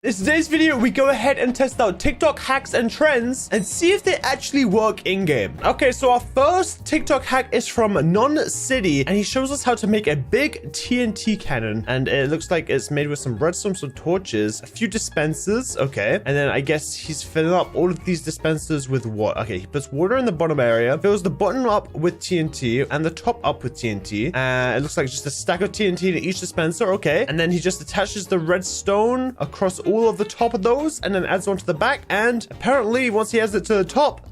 In today's video, we go ahead and test out TikTok hacks and trends and see if they actually work in-game. Okay, so our first TikTok hack is from Non-City, and he shows us how to make a big TNT cannon. And it looks like it's made with some redstone, some torches, a few dispensers, okay. And then I guess he's filling up all of these dispensers with what? Okay, he puts water in the bottom area, fills the bottom up with TNT, and the top up with TNT. And it looks like just a stack of TNT in each dispenser, okay. And then he just attaches the redstone across all of the top of those and then adds one to the back, and apparently once he adds it to the top,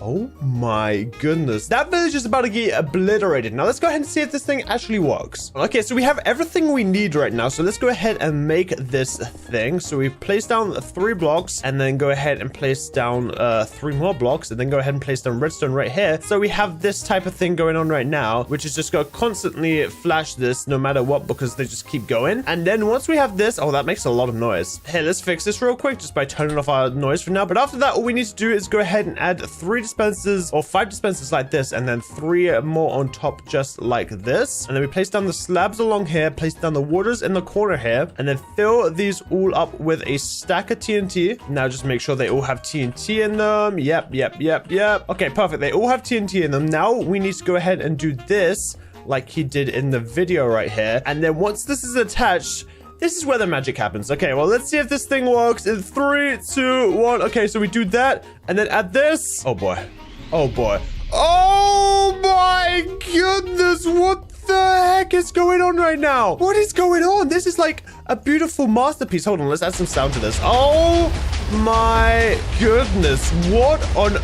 oh my goodness, that village is about to get obliterated. Now let's go ahead and see if this thing actually works. Okay, so we have everything we need right now, so let's go ahead and make this thing. So we've placed down 3 blocks and then go ahead and place down 3 more blocks and then go ahead and place down redstone right here. So we have this type of thing going on right now, which is just going to constantly flash this no matter what, because they just keep going. And then once we have this, oh, that makes a lot of noise. Hey, let's fix this real quick just by turning off our noise for now. But after that, all we need to do is go ahead and add 3 dispensers or 5 dispensers like this, and then 3 more on top just like this. And then we place down the slabs along here, place down the waters in the corner here, and then fill these all up with a stack of TNT. Now just make sure they all have TNT in them. Yep. Okay, perfect. They all have TNT in them. Now we need to go ahead and do this like he did in the video right here. And then once this is attached, this is where the magic happens. Okay, well, let's see if this thing works in 3, 2, 1. Okay, so we do that and then add this. Oh boy. Oh boy. Oh my goodness. What the heck is going on right now? What is going on? This is like a beautiful masterpiece. Hold on, let's add some sound to this. Oh my goodness. What on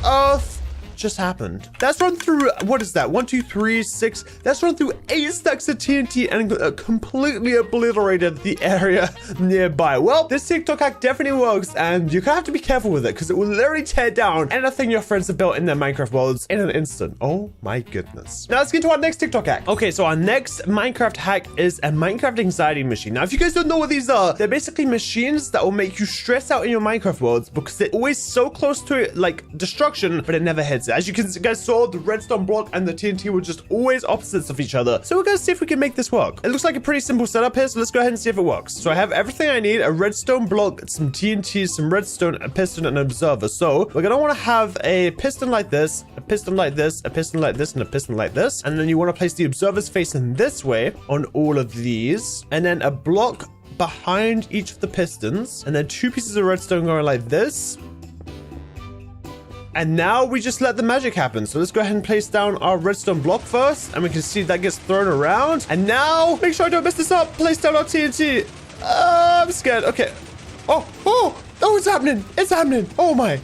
earth just happened? That's run through, what is that? 1, 2, 3, 6. That's run through 8 stacks of TNT and completely obliterated the area nearby. Well, this TikTok hack definitely works, and you're gonna have to be careful with it because it will literally tear down anything your friends have built in their Minecraft worlds in an instant. Oh my goodness. Now let's get to our next TikTok hack. Okay, so our next Minecraft hack is a Minecraft anxiety machine. Now, if you guys don't know what these are, they're basically machines that will make you stress out in your Minecraft worlds because they're always so close to it, like destruction, but it never hits it. As you guys saw, the redstone block and the TNT were just always opposites of each other. So we're gonna see if we can make this work. It looks like a pretty simple setup here, so let's go ahead and see if it works. So I have everything I need: a redstone block, some TNT, some redstone, a piston, and an observer. So we're gonna want to have a piston like this, a piston like this, a piston like this, and a piston like this. And then you want to place the observers facing this way on all of these, and then a block behind each of the pistons, and then 2 pieces of redstone going like this. And now we just let the magic happen. So let's go ahead and place down our redstone block first. And we can see that gets thrown around. And now, make sure I don't mess this up. Place down our TNT. I'm scared. Okay. Oh, it's happening. It's happening. Oh my.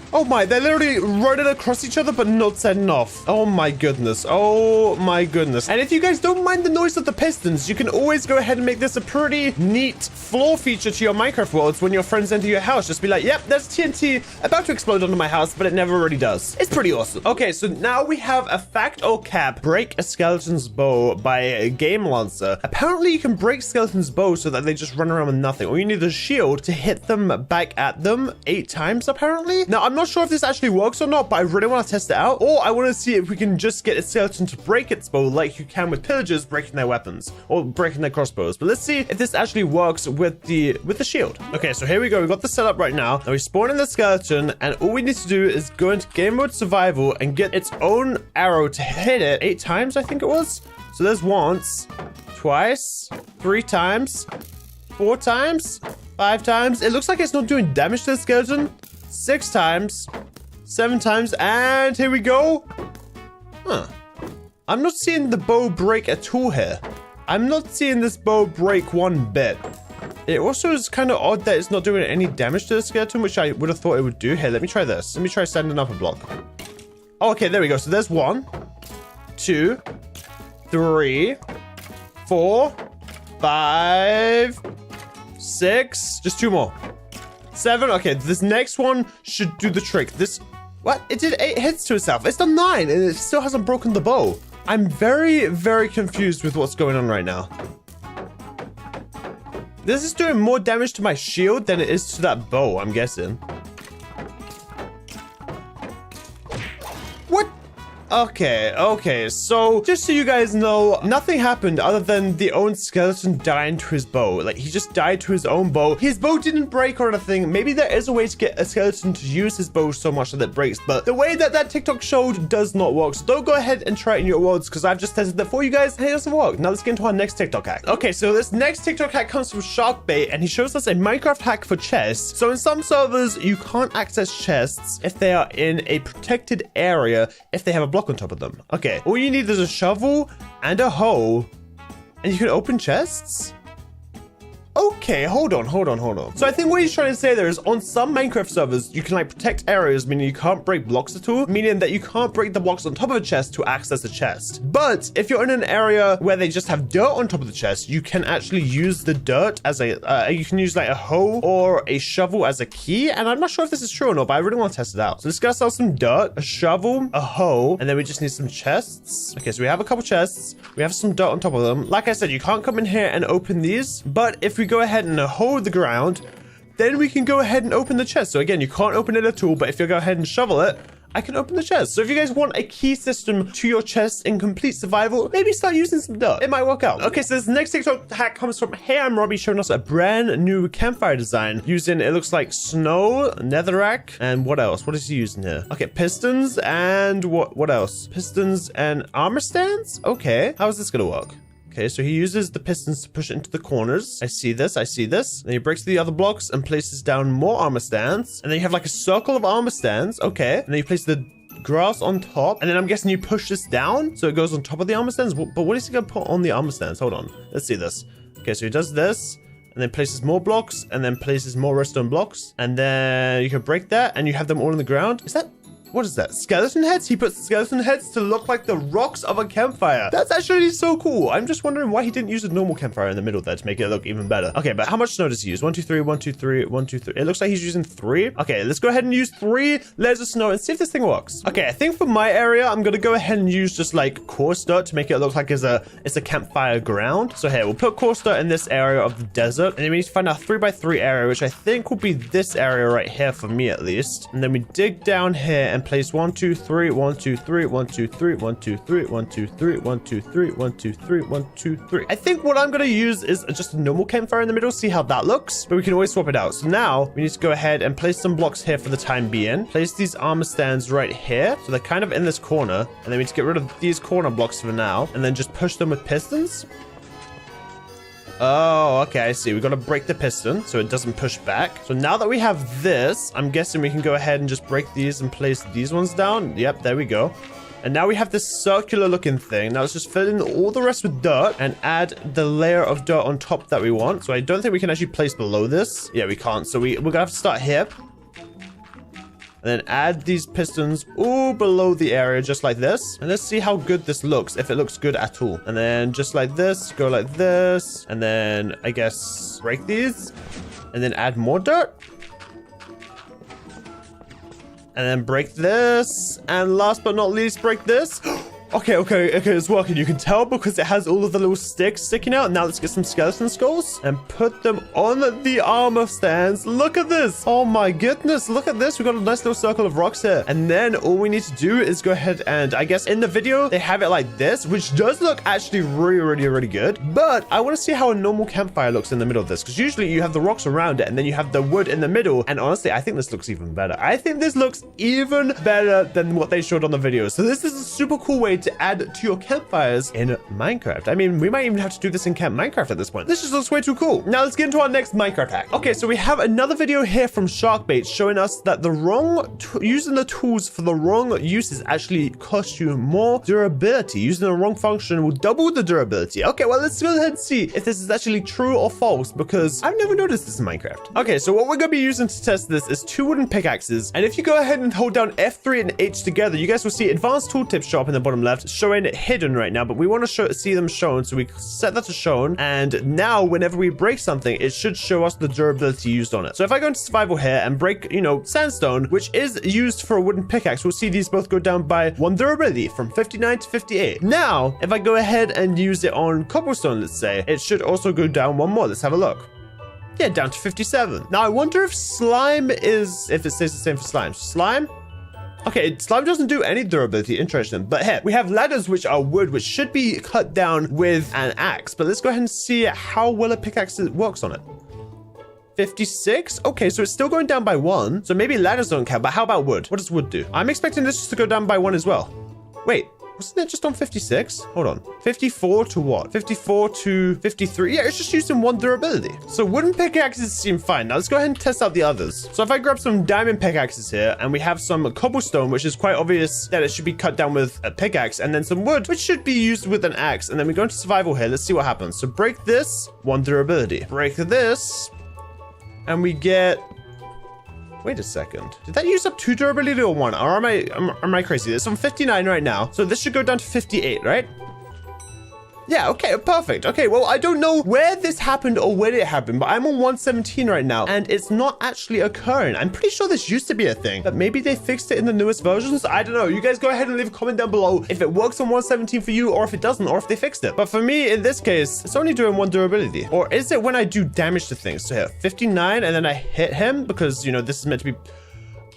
They're literally running across each other, but not setting off. Oh my goodness. And if you guys don't mind the noise of the pistons, you can always go ahead and make this a pretty neat floor feature to your Minecraft worlds when your friends enter your house. Just be like, yep, there's TNT about to explode onto my house, but it never really does. It's pretty awesome. Okay, so now we have a fact or cap: break a skeleton's bow by Game Lancer. Apparently, you can break skeleton's bow so that they just run around with nothing. Or you need a shield to hit them back at them 8 times, apparently. Now, I'm not sure if this actually works or not, but I really want to test it out. Or I want to see if we can just get a skeleton to break its bow like you can with pillagers breaking their weapons or breaking their crossbows. But let's see if this actually works with the shield. Okay, so here we go. We got the setup right now. Now we spawn in the skeleton, and all we need to do is go into game mode survival and get its own arrow to hit it 8 times, I think it was. So there's once, twice, 3 times, 4 times, 5 times. It looks like it's not doing damage to the skeleton. 6 times, 7 times, and here we go. Huh. I'm not seeing the bow break at all here. I'm not seeing this bow break one bit. It also is kind of odd that it's not doing any damage to the skeleton, which I would have thought it would do. Here, let me try this. Let me try standing up a block. Oh, okay, there we go. So there's 1, 2, 3, 4, 5, 6, just 2 more. 7. Okay, this next one should do the trick. What? It did 8 hits to itself. It's done 9 and it still hasn't broken the bow. I'm very, very confused with what's going on right now. This is doing more damage to my shield than it is to that bow, I'm guessing. What? Okay. So just so you guys know, nothing happened other than the own skeleton dying to his bow. Like, he just died to his own bow. His bow didn't break or anything. Maybe there is a way to get a skeleton to use his bow so much that it breaks, but the way that TikTok showed does not work. So don't go ahead and try it in your worlds, because I've just tested that for you guys and it doesn't work. Now let's get into our next TikTok hack. Okay, so this next TikTok hack comes from Sharkbait, and he shows us a Minecraft hack for chests. So in some servers, you can't access chests if they are in a protected area if they have a block on top of them. Okay, all you need is a shovel and a hoe, and you can open chests? Okay, hold on. So I think what he's trying to say there is on some Minecraft servers, you can like protect areas, meaning you can't break blocks at all, meaning that you can't break the blocks on top of a chest to access a chest. But if you're in an area where they just have dirt on top of the chest, you can actually use the dirt as a, you can use like a hoe or a shovel as a key. And I'm not sure if this is true or not, but I really want to test it out. So let's get ourselves some dirt, a shovel, a hoe, and then we just need some chests. Okay, so we have a couple chests. We have some dirt on top of them. Like I said, you can't come in here and open these, but if we go ahead and hoe the ground, then we can go ahead and open the chest. So again, you can't open it at all, but if you go ahead and shovel it, I can open the chest. So if you guys want a key system to your chest in complete survival, maybe start using some dirt. It might work out. Okay, so this next TikTok hack comes from Hey, I'm Robbie, showing us a brand new campfire design using, it looks like snow, netherrack, and what else? What is he using here? Okay, pistons and what else? Pistons and armor stands? Okay, how is this gonna work? Okay, so he uses the pistons to push it into the corners. I see this. Then he breaks the other blocks and places down more armor stands. And then you have like a circle of armor stands. Okay. And then you place the grass on top. And then I'm guessing you push this down so it goes on top of the armor stands. But what is he going to put on the armor stands? Hold on. Let's see this. Okay, so he does this. And then places more blocks. And then places more redstone blocks. And then you can break that. And you have them all on the ground. What is that? Skeleton heads? He puts skeleton heads to look like the rocks of a campfire. That's actually so cool. I'm just wondering why he didn't use a normal campfire in the middle there to make it look even better. Okay, but how much snow does he use? 1, 2, 3, 1, 2, 3, 1, 2, 3. It looks like he's using 3. Okay, let's go ahead and use 3 layers of snow and see if this thing works. Okay, I think for my area, I'm gonna go ahead and use just like coarse dirt to make it look like it's a campfire ground. So here, we'll put coarse dirt in this area of the desert. And then we need to find our 3x3 area, which I think will be this area right here for me at least. And then we dig down here and place 1, 2, 3, 1, 2, 3, 1, 2, 3, 1, 2, 3, 1, 2, 3, 1, 2, 3, 1, 2, 3, 1, 2, 3. I think what I'm going to use is just a normal campfire in the middle, see how that looks, but we can always swap it out. So now we need to go ahead and place some blocks here for the time being. Place these armor stands right here. So they're kind of in this corner. And then we need to get rid of these corner blocks for now. And then just push them with pistons. Oh, okay, I see. We got to break the piston so it doesn't push back. So now that we have this, I'm guessing we can go ahead and just break these and place these ones down. Yep, there we go. And now we have this circular looking thing. Now let's just fill in all the rest with dirt and add the layer of dirt on top that we want. So I don't think we can actually place below this. Yeah, we can't. So we're going to have to start here. And then add these pistons all below the area, just like this. And let's see how good this looks, if it looks good at all. And then just like this, go like this. And then I guess break these. And then add more dirt. And then break this. And last but not least, break this. Okay, it's working. You can tell because it has all of the little sticks sticking out. Now let's get some skeleton skulls and put them on the armor stands. Look at this. Oh my goodness. Look at this. We got a nice little circle of rocks here. And then all we need to do is go ahead and I guess in the video, they have it like this, which does look actually really good. But I want to see how a normal campfire looks in the middle of this, because usually you have the rocks around it and then you have the wood in the middle. And honestly, I think this looks even better. I think this looks even better than what they showed on the video. So this is a super cool way to add to your campfires in Minecraft. I mean, we might even have to do this in Camp Minecraft at this point. This just looks way too cool. Now let's get into our next Minecraft hack. Okay, so we have another video here from Sharkbait showing us that using the tools for the wrong uses actually cost you more durability. Using the wrong function will double the durability. Okay, well, let's go ahead and see if this is actually true or false, because I've never noticed this in Minecraft. Okay, so what we're going to be using to test this is 2 wooden pickaxes. And if you go ahead and hold down F3 and H together, you guys will see advanced tooltips show up in the bottom left, showing it hidden right now, but we want to see them shown, so we set that to shown. And now whenever we break something, it should show us the durability used on it. So if I go into survival here and break, sandstone, which is used for a wooden pickaxe, we'll see these both go down by 1 durability from 59 to 58. Now if I go ahead and use it on cobblestone, let's say, it should also go down 1 more. Let's have a look. Yeah, down to 57. Now I wonder if it stays the same for slime. Slime Okay, slime doesn't do any durability. Interesting. But here, we have ladders, which are wood, which should be cut down with an axe. But let's go ahead and see how well a pickaxe works on it. 56? Okay, so it's still going down by 1. So maybe ladders don't count, but how about wood? What does wood do? I'm expecting this just to go down by 1 as well. Wait, wasn't it just on 56? Hold on. 54 to what? 54 to 53? Yeah, it's just using 1 durability. So wooden pickaxes seem fine. Now let's go ahead and test out the others. So if I grab some diamond pickaxes here, and we have some cobblestone, which is quite obvious that it should be cut down with a pickaxe, and then some wood, which should be used with an axe. And then we go into survival here. Let's see what happens. So break this, 1 durability. Break this, and we get... Wait a second. Did that use up 2 durability or 1? Or am I crazy? It's on 59 right now. So this should go down to 58, right? Yeah, okay, perfect. Okay, well, I don't know where this happened or when it happened, but I'm on 117 right now, and it's not actually occurring. I'm pretty sure this used to be a thing, but maybe they fixed it in the newest versions. I don't know. You guys go ahead and leave a comment down below if it works on 117 for you, or if it doesn't, or if they fixed it. But for me, in this case, it's only doing 1 durability. Or is it when I do damage to things? So here, 59, and then I hit him because, you know, this is meant to be...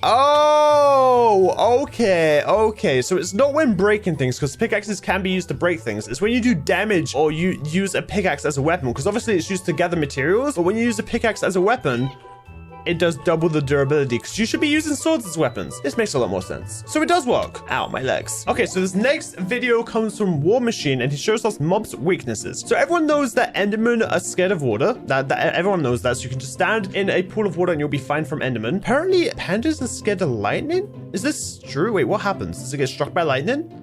Oh, okay. So it's not when breaking things, because pickaxes can be used to break things. It's when you do damage or you use a pickaxe as a weapon, because obviously it's used to gather materials. But when you use a pickaxe as a weapon, it does double the durability, because you should be using swords as weapons. This makes a lot more sense. So it does work. Ow, my legs. Okay, so this next video comes from War Machine, and he shows us mobs' weaknesses. So everyone knows that Endermen are scared of water. That everyone knows that. So you can just stand in a pool of water and you'll be fine from Endermen. Apparently, pandas are scared of lightning? Is this true? Wait, what happens? Does it get struck by lightning?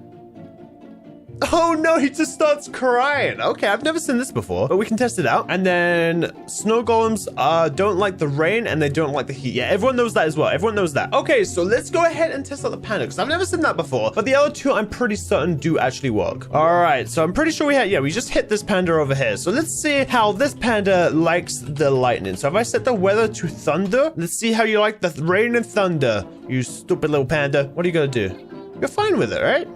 Oh no, he just starts crying. Okay, I've never seen this before, but we can test it out. And then snow golems don't like the rain, and they don't like the heat. Yeah, everyone knows that as well. Everyone knows that. Okay, so let's go ahead and test out the panda, because I've never seen that before. But the other two, I'm pretty certain do actually work. All right, so I'm pretty sure we just hit this panda over here. So let's see how this panda likes the lightning. So if I set the weather to thunder, let's see how you like the rain and thunder, you stupid little panda. What are you gonna do? You're fine with it, right?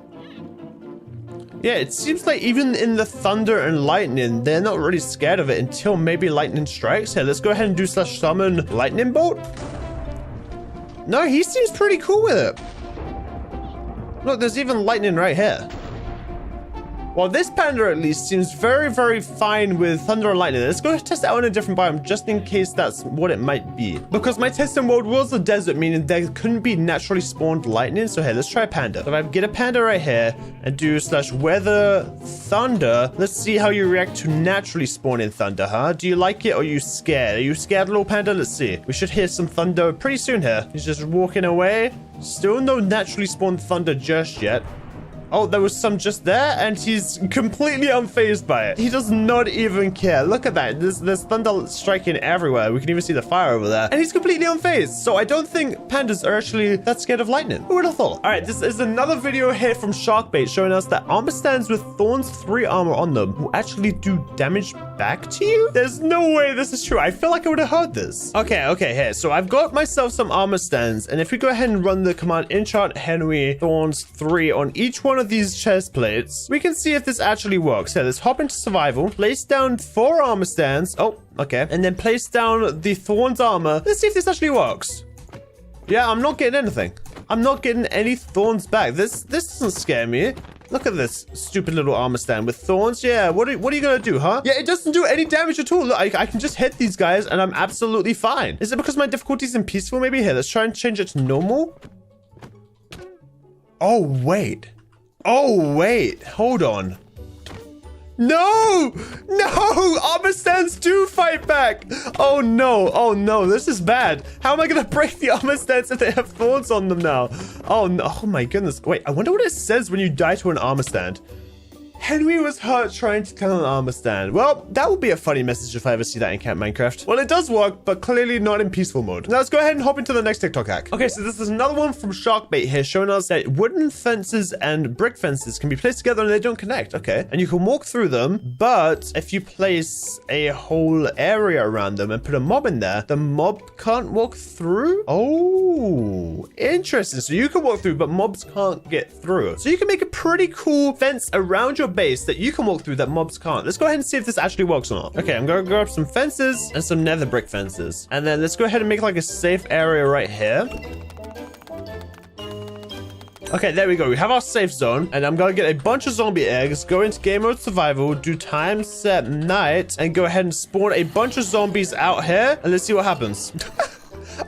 Yeah, it seems like even in the thunder and lightning, they're not really scared of it until maybe lightning strikes. Here, let's go ahead and do /summon lightning bolt. No, he seems pretty cool with it. Look, there's even lightning right here. Well, this panda at least seems very, very fine with thunder and lightning. Let's go test it out in a different biome just in case that's what it might be. Because my testing world was a desert, meaning there couldn't be naturally spawned lightning. So here, let's try panda. So if I get a panda right here and do /weather thunder, let's see how you react to naturally spawning thunder, huh? Do you like it or are you scared? Are you scared, little panda? Let's see. We should hear some thunder pretty soon here. He's just walking away. Still no naturally spawned thunder just yet. Oh, there was some just there, and he's completely unfazed by it. He does not even care. Look at that. There's thunder striking everywhere. We can even see the fire over there. And he's completely unfazed. So I don't think pandas are actually that scared of lightning. Who would have thought? All right, this is another video here from Sharkbait showing us that armor stands with Thorns 3 armor on them will actually do damage back to you. There's no way this is true. I feel like I would have heard this. Okay, here. So I've got myself some armor stands, and if we go ahead and run the command enchant Henwy Thorns 3 on each one of these chest plates, we can see if this actually works. Here, let's hop into survival, place down 4 armor stands. Oh, okay. And then place down the Thorns armor. Let's see if this actually works. Yeah, I'm not getting anything. I'm not getting any thorns back. This doesn't scare me. Look at this stupid little armor stand with thorns. Yeah, what are you gonna do, huh? Yeah, it doesn't do any damage at all. Look, I can just hit these guys and I'm absolutely fine. Is it because my difficulty is in peaceful? Maybe here, let's try and change it to normal. Oh, wait. Hold on. No! Armor stands do fight back! Oh no, this is bad. How am I gonna break the armor stands if they have thorns on them now? Oh no, oh my goodness. Wait, I wonder what it says when you die to an armor stand. Henwy was hurt trying to kill an armor stand. Well, that would be a funny message if I ever see that in Camp Minecraft. Well, it does work, but clearly not in peaceful mode. Now let's go ahead and hop into the next TikTok hack. Okay, so this is another one from Sharkbait here showing us that wooden fences and brick fences can be placed together and they don't connect. Okay, and you can walk through them, but if you place a whole area around them and put a mob in there, the mob can't walk through? Oh, interesting. So you can walk through, but mobs can't get through. So you can make a pretty cool fence around your base that you can walk through that mobs can't. Let's go ahead and see if this actually works or not. Okay, I'm gonna grab some fences and some nether brick fences. And then let's go ahead and make like a safe area right here. Okay, there we go. We have our safe zone, and I'm gonna get a bunch of zombie eggs, go into game mode survival, do time set night, and go ahead and spawn a bunch of zombies out here, and let's see what happens.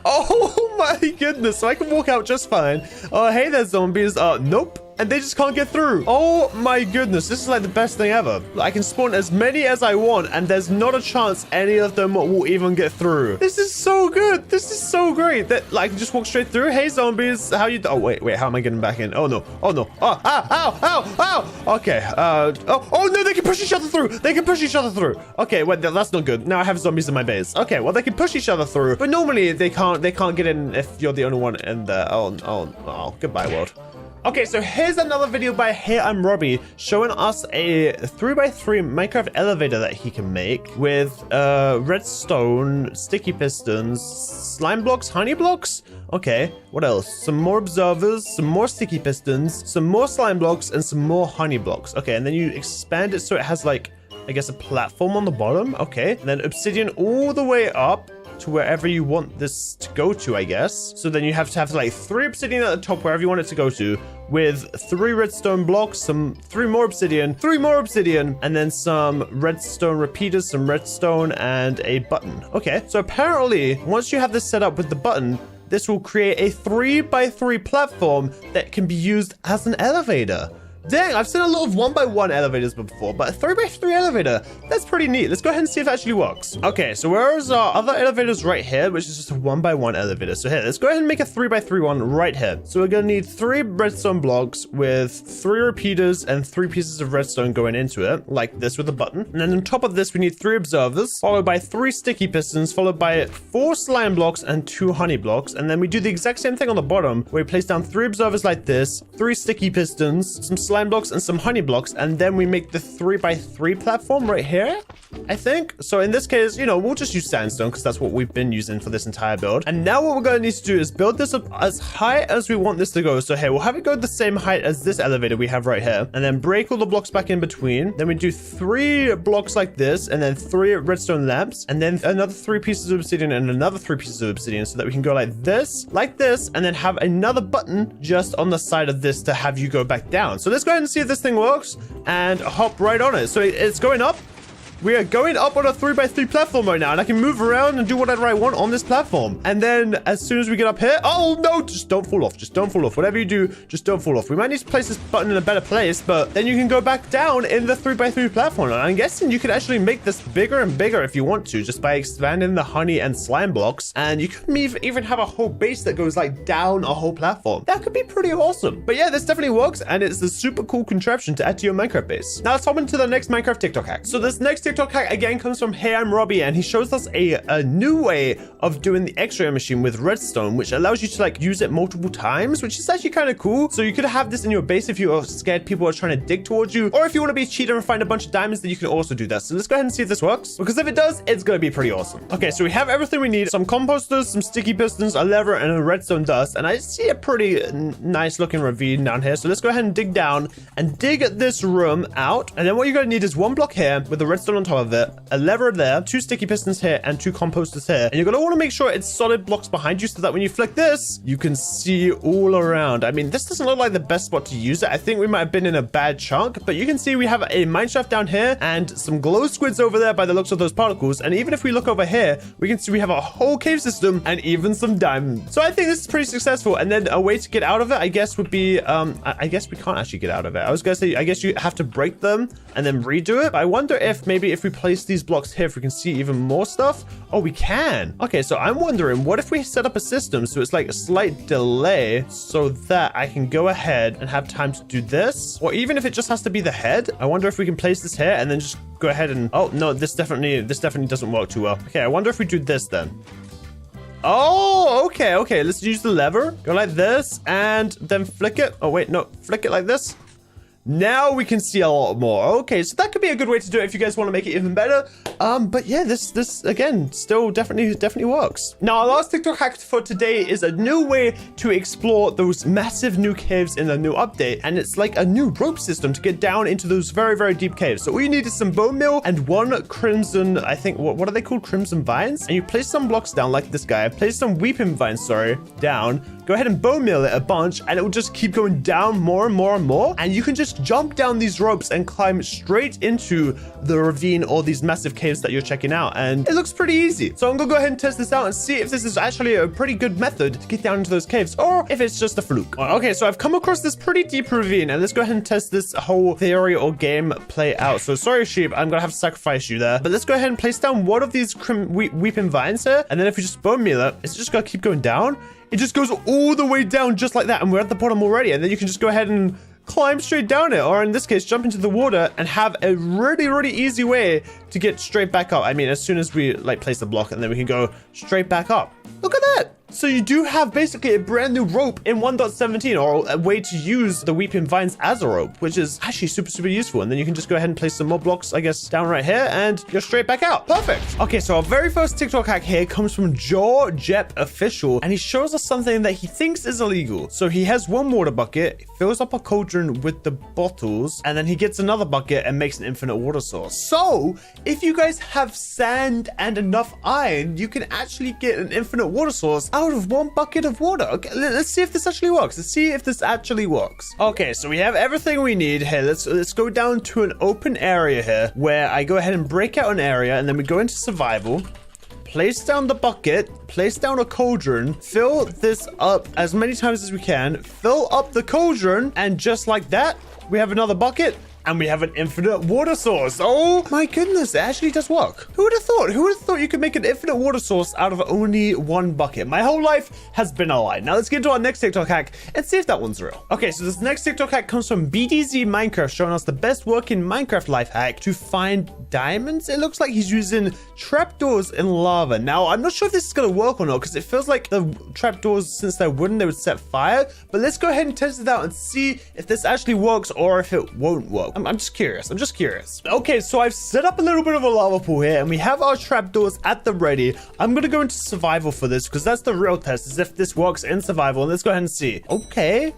Oh my goodness, so I can walk out just fine. Oh, hey there, zombies. Nope. And they just can't get through. Oh my goodness, this is like the best thing ever. I can spawn as many as I want, and there's not a chance any of them will even get through. This is so good. This is so great that like, I can just walk straight through. Hey, zombies, how you? Oh wait, how am I getting back in? Oh no, oh no. Oh, ow. Okay. Oh no, they can push each other through. They can push each other through. Okay, wait, that's not good. Now I have zombies in my base. Okay, well they can push each other through, but normally they can't get in if you're the only one in there. Oh, goodbye world. Okay, so here's another video by Hey I'm Robbie showing us a 3x3 Minecraft elevator that he can make with redstone, sticky pistons, slime blocks, honey blocks. Okay, what else? Some more observers, some more sticky pistons, some more slime blocks, and some more honey blocks. Okay, and then you expand it so it has like, I guess, a platform on the bottom. Okay, and then obsidian all the way up to wherever you want this to go to, I guess. So then you have to have like 3 obsidian at the top wherever you want it to go to, with 3 redstone blocks, 3 more obsidian, and then some redstone repeaters, some redstone, and a button. Okay, so apparently once you have this set up with the button, this will create a 3x3 platform that can be used as an elevator. Dang, I've seen a lot of 1x1 elevators before, but a 3x3 elevator, that's pretty neat. Let's go ahead and see if it actually works. Okay, so whereas our other elevators right here, which is just a 1x1 elevator. So here, let's go ahead and make a 3x3 one right here. So we're gonna need 3 redstone blocks with 3 repeaters and 3 pieces of redstone going into it, like this with a button. And then on top of this, we need 3 observers, followed by 3 sticky pistons, followed by 4 slime blocks and 2 honey blocks. And then we do the exact same thing on the bottom, where we place down 3 observers like this, 3 sticky pistons, some slime blocks, and some honey blocks, and then we make the 3x3 platform right here, I think. So in this case, you know, we'll just use sandstone because that's what we've been using for this entire build. And now what we're going to need to do is build this up as high as we want this to go. So here, we'll have it go the same height as this elevator we have right here, and then break all the blocks back in between. Then we do 3 blocks like this, and then 3 redstone lamps, and then another 3 pieces of obsidian and another 3 pieces of obsidian, so that we can go like this, and then have another button just on the side of this to have you go back down. So let's go ahead and see if this thing works and hop right on it. So it's going up. We are going up on a 3x3 platform right now, and I can move around and do whatever I want on this platform. And then as soon as we get up here, oh no, just don't fall off. Just don't fall off. Whatever you do, just don't fall off. We might need to place this button in a better place, but then you can go back down in the 3x3 platform. And I'm guessing you could actually make this bigger and bigger if you want to, just by expanding the honey and slime blocks. And you could even have a whole base that goes like down a whole platform. That could be pretty awesome. But yeah, this definitely works, and it's a super cool contraption to add to your Minecraft base. Now let's hop into the next Minecraft TikTok hack. So this next TikTok hack again comes from Hey I'm Robbie, and he shows us a new way of doing the X-ray machine with redstone, which allows you to like use it multiple times, which is actually kind of cool. So you could have this in your base if you're scared people are trying to dig towards you, or if you want to be a cheater and find a bunch of diamonds, then you can also do that. So let's go ahead and see if this works, because if it does, it's going to be pretty awesome. Okay, so we have everything we need: some composters, some sticky pistons, a lever, and a redstone dust. And I see a pretty nice looking ravine down here. So let's go ahead and dig down and dig this room out. And then what you're going to need is 1 block here with the redstone on top of it, a lever there, 2 sticky pistons here, and 2 composters here. And you're going to want to make sure it's solid blocks behind you so that when you flick this, you can see all around. I mean, this doesn't look like the best spot to use it. I think we might have been in a bad chunk, but you can see we have a mine shaft down here and some glow squids over there by the looks of those particles. And even if we look over here, we can see we have a whole cave system and even some diamonds. So I think this is pretty successful. And then a way to get out of it, I guess, would be, I guess we can't actually get out of it. I was going to say, I guess you have to break them and then redo it. But I wonder if maybe if we place these blocks here, if we can see even more stuff. Oh, we can. Okay, so I'm wondering, what if we set up a system so it's like a slight delay so that I can go ahead and have time to do this? Or even if it just has to be the head, I wonder if we can place this here and then just go ahead and, oh no, this definitely doesn't work too well. Okay, I wonder if we do this then. Oh, okay. Let's use the lever. Go like this and then flick it. Oh, wait, no. Flick it like this. Now we can see a lot more. Okay, so that could be a good way to do it if you guys want to make it even better. But yeah, this again still definitely works. Now, our last TikTok hack for today is a new way to explore those massive new caves in the new update, and it's like a new rope system to get down into those very deep caves. So all you need is some bone meal and one crimson, I think, what are they called? Crimson vines. And you place some blocks down like this guy. Place some weeping vines, sorry, down. Go ahead and bone meal it a bunch, and it will just keep going down more and more and more. And you can just jump down these ropes and climb straight into the ravine or these massive caves that you're checking out. And it looks pretty easy. So I'm gonna go ahead and test this out and see if this is actually a pretty good method to get down into those caves, or if it's just a fluke. Okay, so I've come across this pretty deep ravine, and let's go ahead and test this whole theory or game play out. So sorry, sheep, I'm gonna have to sacrifice you there. But let's go ahead and place down one of these weeping vines here, and then if we just bone meal it, it's just gonna keep going down. It just goes all the way down just like that, and we're at the bottom already. And then you can just go ahead and climb straight down it, or in this case, jump into the water and have a really easy way to get straight back up. I mean, as soon as we like place the block, and then we can go straight back up. Look at that. So you do have basically a brand new rope in 1.17, or a way to use the weeping vines as a rope, which is actually super useful. And then you can just go ahead and place some more blocks, I guess, down right here, and you're straight back out. Perfect. Okay, so our very first TikTok hack here comes from Joe Jep Official, and he shows us something that he thinks is illegal. So he has one water bucket, fills up a cauldron with the bottles, and then he gets another bucket and makes an infinite water source. So if you guys have sand and enough iron, you can actually get an infinite water source out of one bucket of water. Okay, let's see if this actually works. Okay, so we have everything we need here. Let's go down to an open area here where I go ahead and break out an area, and then we go into survival. Place down the bucket, place down a cauldron, fill this up as many times as we can, fill up the cauldron, and just like that, we have another bucket. And we have an infinite water source. Oh my goodness, it actually does work. Who would have thought? Who would have thought you could make an infinite water source out of only one bucket? My whole life has been a lie. Now let's get into our next TikTok hack and see if that one's real. Okay, so this next TikTok hack comes from BDZ Minecraft, showing us the best working Minecraft life hack to find diamonds. It looks like he's using trapdoors in lava. Now, I'm not sure if this is going to work or not, because it feels like the trapdoors, since they're wooden, they would set fire. But let's go ahead and test it out and see if this actually works or if it won't work. I'm just curious. Okay, so I've set up a little bit of a lava pool here, and we have our trapdoors at the ready. I'm gonna go into survival for this, because that's the real test, is if this works in survival. And let's go ahead and see. Okay,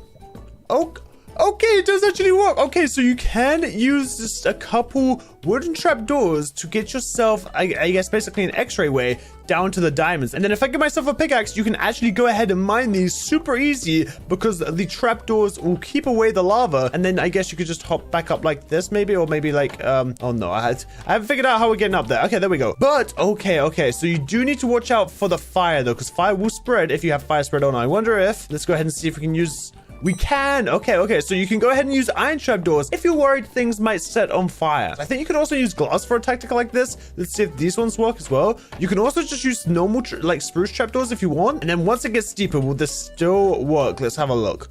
it does actually work. Okay, so you can use just a couple wooden trapdoors to get yourself, I guess, basically an x-ray way down to the diamonds. And then if I get myself a pickaxe, you can actually go ahead and mine these super easy, because the trapdoors will keep away the lava. And then I guess you could just hop back up like this maybe, or maybe like, oh no, I haven't figured out how we're getting up there. Okay, there we go. But okay, so you do need to watch out for the fire though, because fire will spread if you have fire spread on. I wonder if, let's go ahead and see if we can use... We can. Okay. So you can go ahead and use iron trapdoors if you're worried things might set on fire. I think you could also use glass for a tactic like this. Let's see if these ones work as well. You can also just use normal, like spruce trapdoors if you want. And then once it gets deeper, will this still work? Let's have a look.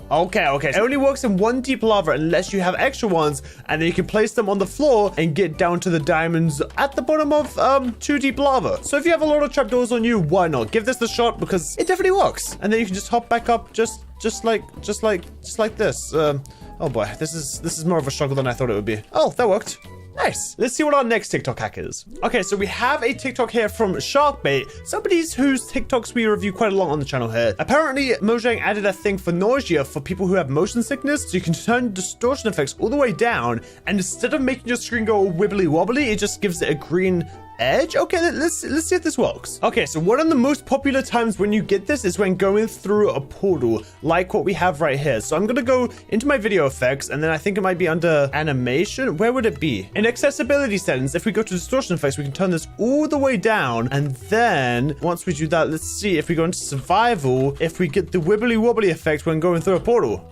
Okay. It only works in one deep lava unless you have extra ones, and then you can place them on the floor and get down to the diamonds at the bottom of 2 deep lava. So if you have a lot of trapdoors on you, why not? Give this a shot, because it definitely works. And then you can just hop back up just like this. Oh boy, this is more of a struggle than I thought it would be. Oh, that worked. Nice. Let's see what our next TikTok hack is. Okay, so we have a TikTok here from Sharkbait, somebody whose TikToks we review quite a lot on the channel here. Apparently, Mojang added a thing for nausea for people who have motion sickness, so you can turn distortion effects all the way down, and instead of making your screen go wibbly wobbly, it just gives it a green edge. Okay, let's see if this works. Okay, so one of the most popular times when you get this is when going through a portal, like what we have right here. So I'm gonna go into my video effects, and then I think it might be under animation. Where would it be? In accessibility settings, if we go to distortion effects, we can turn this all the way down, and then once we do that, let's see if we go into survival, if we get the wibbly wobbly effect when going through a portal.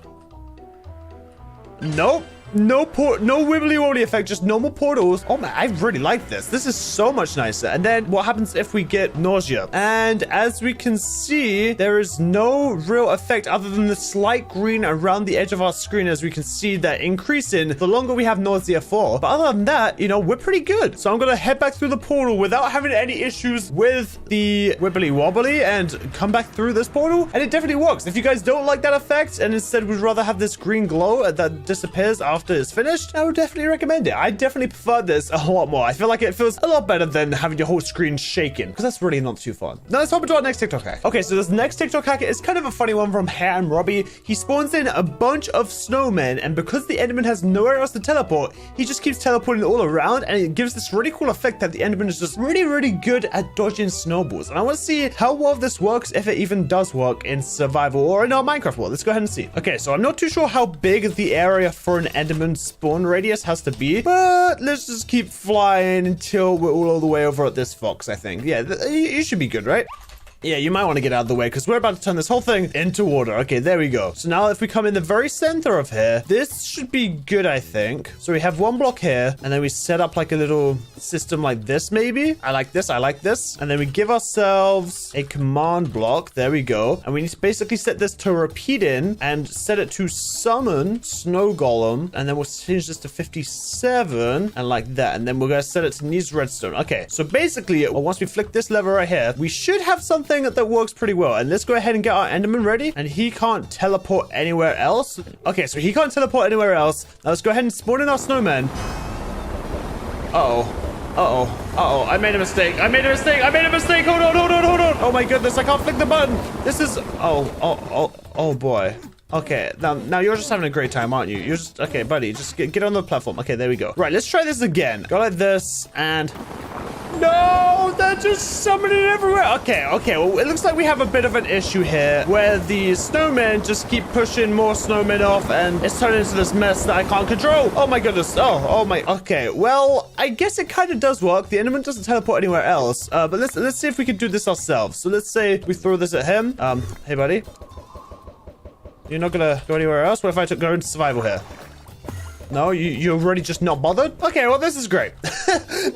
Nope. No wibbly wobbly effect, just normal portals. Oh man, I really like this. This is so much nicer. And then what happens if we get nausea? And as we can see, there is no real effect other than the slight green around the edge of our screen, as we can see that increasing the longer we have nausea for. But other than that, you know, we're pretty good. So I'm gonna head back through the portal without having any issues with the wibbly wobbly and come back through this portal. And it definitely works. If you guys don't like that effect and instead would rather have this green glow that disappears after it's finished, I would definitely recommend it. I definitely prefer this a lot more. I feel like it feels a lot better than having your whole screen shaken, because that's really not too fun. Now let's hop into our next TikTok hack. Okay, so this next TikTok hack is kind of a funny one from Henwy. He spawns in a bunch of snowmen, and because the Enderman has nowhere else to teleport, he just keeps teleporting all around, and it gives this really cool effect that the Enderman is just really good at dodging snowballs. And I want to see how well this works, if it even does work in survival or in our Minecraft world. Let's go ahead and see. Okay, so I'm not too sure how big the area for an Enderman spawn radius has to be, but let's just keep flying until we're all the way over at this fox, I think. Yeah, you should be good, right? Yeah, you might want to get out of the way because we're about to turn this whole thing into water. Okay, there we go. So now if we come in the very center of here, this should be good, I think. So we have one block here, and then we set up like a little system like this, maybe. I like this. I like this. And then we give ourselves a command block. There we go. And we need to basically set this to repeat in and set it to summon snow golem. And then we'll change this to 57 and like that. And then we're going to set it to needs redstone. Okay, so basically, once we flick this lever right here, we should have something that works pretty well. And let's go ahead and get our Enderman ready. And he can't teleport anywhere else. Okay, so he can't teleport anywhere else. Now let's go ahead and spawn in our snowman. I made a mistake. I made a mistake. Hold on. Oh my goodness, I can't flick the button. This is... Oh boy. Okay, now you're just having a great time, aren't you? You're just... Okay, buddy, just get on the platform. Okay, there we go. Right, let's try this again. Go like this, and... No, they're just summoning everywhere. Okay, well, it looks like we have a bit of an issue here where the snowmen just keep pushing more snowmen off, and it's turning into this mess that I can't control. Oh my goodness. Oh my. Okay, well, I guess it kind of does work. The Enderman doesn't teleport anywhere else, but let's see if we can do this ourselves. So let's say we throw this at him. Hey, buddy. You're not gonna go anywhere else? What if I go into survival here? No, you're already just not bothered? Okay, well, this is great.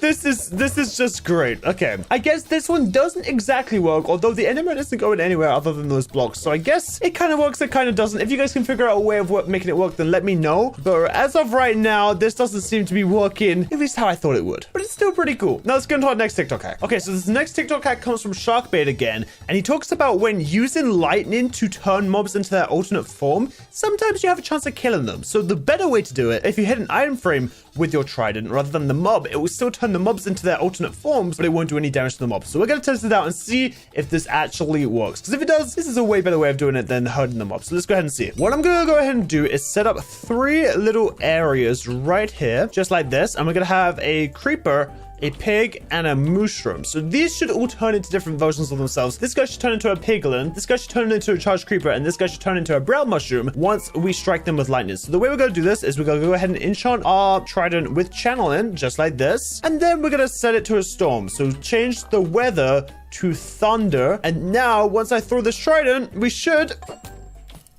This is just great. Okay, I guess this one doesn't exactly work, although the Enderman isn't going anywhere other than those blocks. So I guess it kind of works, it kind of doesn't. If you guys can figure out a way of making it work, then let me know. But as of right now, this doesn't seem to be working, at least how I thought it would. But it's still pretty cool. Now let's get into our next TikTok hack. Okay, so this next TikTok hack comes from Sharkbait again, and he talks about when using lightning to turn mobs into their alternate form, sometimes you have a chance of killing them. So the better way to do it, if you hit an item frame with your trident rather than the mob, it will still turn the mobs into their alternate forms, but it won't do any damage to the mobs. So we're going to test it out and see if this actually works. Because if it does, this is a way better way of doing it than hurting the mobs. So let's go ahead and see it. What I'm going to go ahead and do is set up 3 little areas right here, just like this. And we're going to have a creeper, a pig, and a mushroom. So these should all turn into different versions of themselves. This guy should turn into a piglin, this guy should turn into a charged creeper, and this guy should turn into a brown mushroom once we strike them with lightning. So the way we're going to do this is we're going to go ahead and enchant our trident with channeling, just like this. And then we're going to set it to a storm. So change the weather to thunder. And now, once I throw this trident, we should...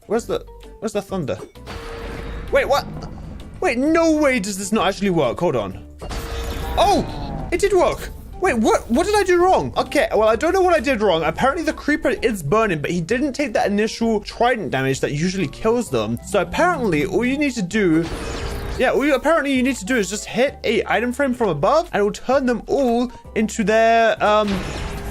Where's the thunder? Wait, what? Wait, no way does this not actually work. Hold on. Oh! It did work. Wait, what did I do wrong? Okay, well, I don't know what I did wrong. Apparently the creeper is burning, but he didn't take that initial trident damage that usually kills them. So apparently all you need to do... Yeah, apparently you need to do is just hit a item frame from above, and it will turn them all into their,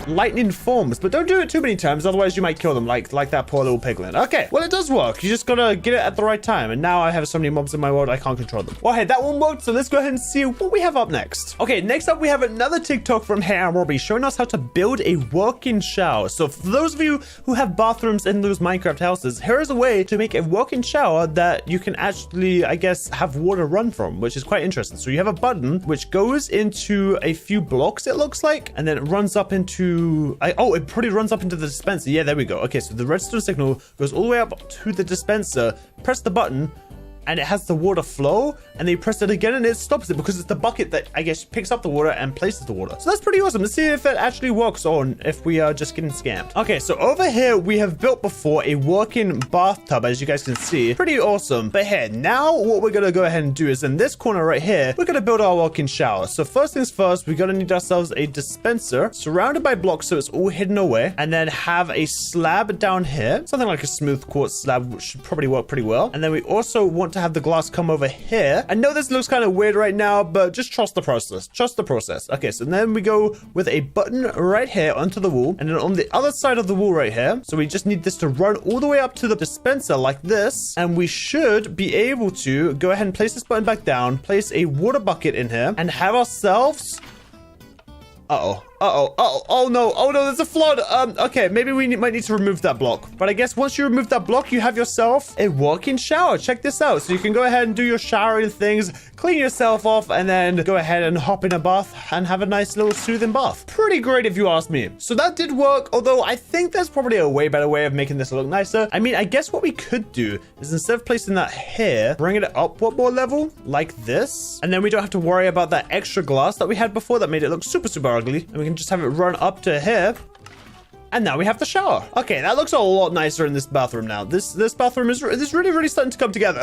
lightning forms. But don't do it too many times, otherwise you might kill them, like that poor little piglin. Okay, well, it does work. You just gotta get it at the right time. And now I have so many mobs in my world, I can't control them. Well, hey, that one worked, so let's go ahead and see what we have up next. Okay, next up, we have another TikTok from Henwy showing us how to build a working shower. So for those of you who have bathrooms in those Minecraft houses, here is a way to make a working shower that you can actually, I guess, have water run from, which is quite interesting. So you have a button which goes into a few blocks, it looks like, and then it runs up into... it probably runs up into the dispenser. Yeah, there we go. Okay, so the redstone signal goes all the way up to the dispenser. Press the button, and it has the water flow, and then you press it again and it stops it because it's the bucket that I guess picks up the water and places the water. So that's pretty awesome. Let's see if it actually works or if we are just getting scammed. Okay, so over here we have built before a working bathtub, as you guys can see. Pretty awesome. But here, now what we're gonna go ahead and do is in this corner right here, we're gonna build our walk-in shower. So first things first, we're gonna need ourselves a dispenser surrounded by blocks so it's all hidden away, and then have a slab down here, something like a smooth quartz slab, which should probably work pretty well. And then we also want to have the glass come over here. I know this looks kind of weird right now, but just trust the process. Trust the process. Okay, so then we go with a button right here onto the wall, and then on the other side of the wall right here. So we just need this to run all the way up to the dispenser like this, and we should be able to go ahead and place this button back down, place a water bucket in here, and have ourselves... Oh no, there's a flood. Okay, maybe we might need to remove that block. But I guess once you remove that block, you have yourself a walk-in shower. Check this out. So you can go ahead and do your showering things, clean yourself off, and then go ahead and hop in a bath and have a nice little soothing bath. Pretty great if you ask me. So that did work, although I think there's probably a way better way of making this look nicer. I mean, I guess what we could do is instead of placing that here, bring it up one more level like this. And then we don't have to worry about that extra glass that we had before that made it look super, super ugly. And we can just have it run up to here, and now we have the shower. Okay, that looks a lot nicer in this bathroom now. This bathroom is really starting to come together.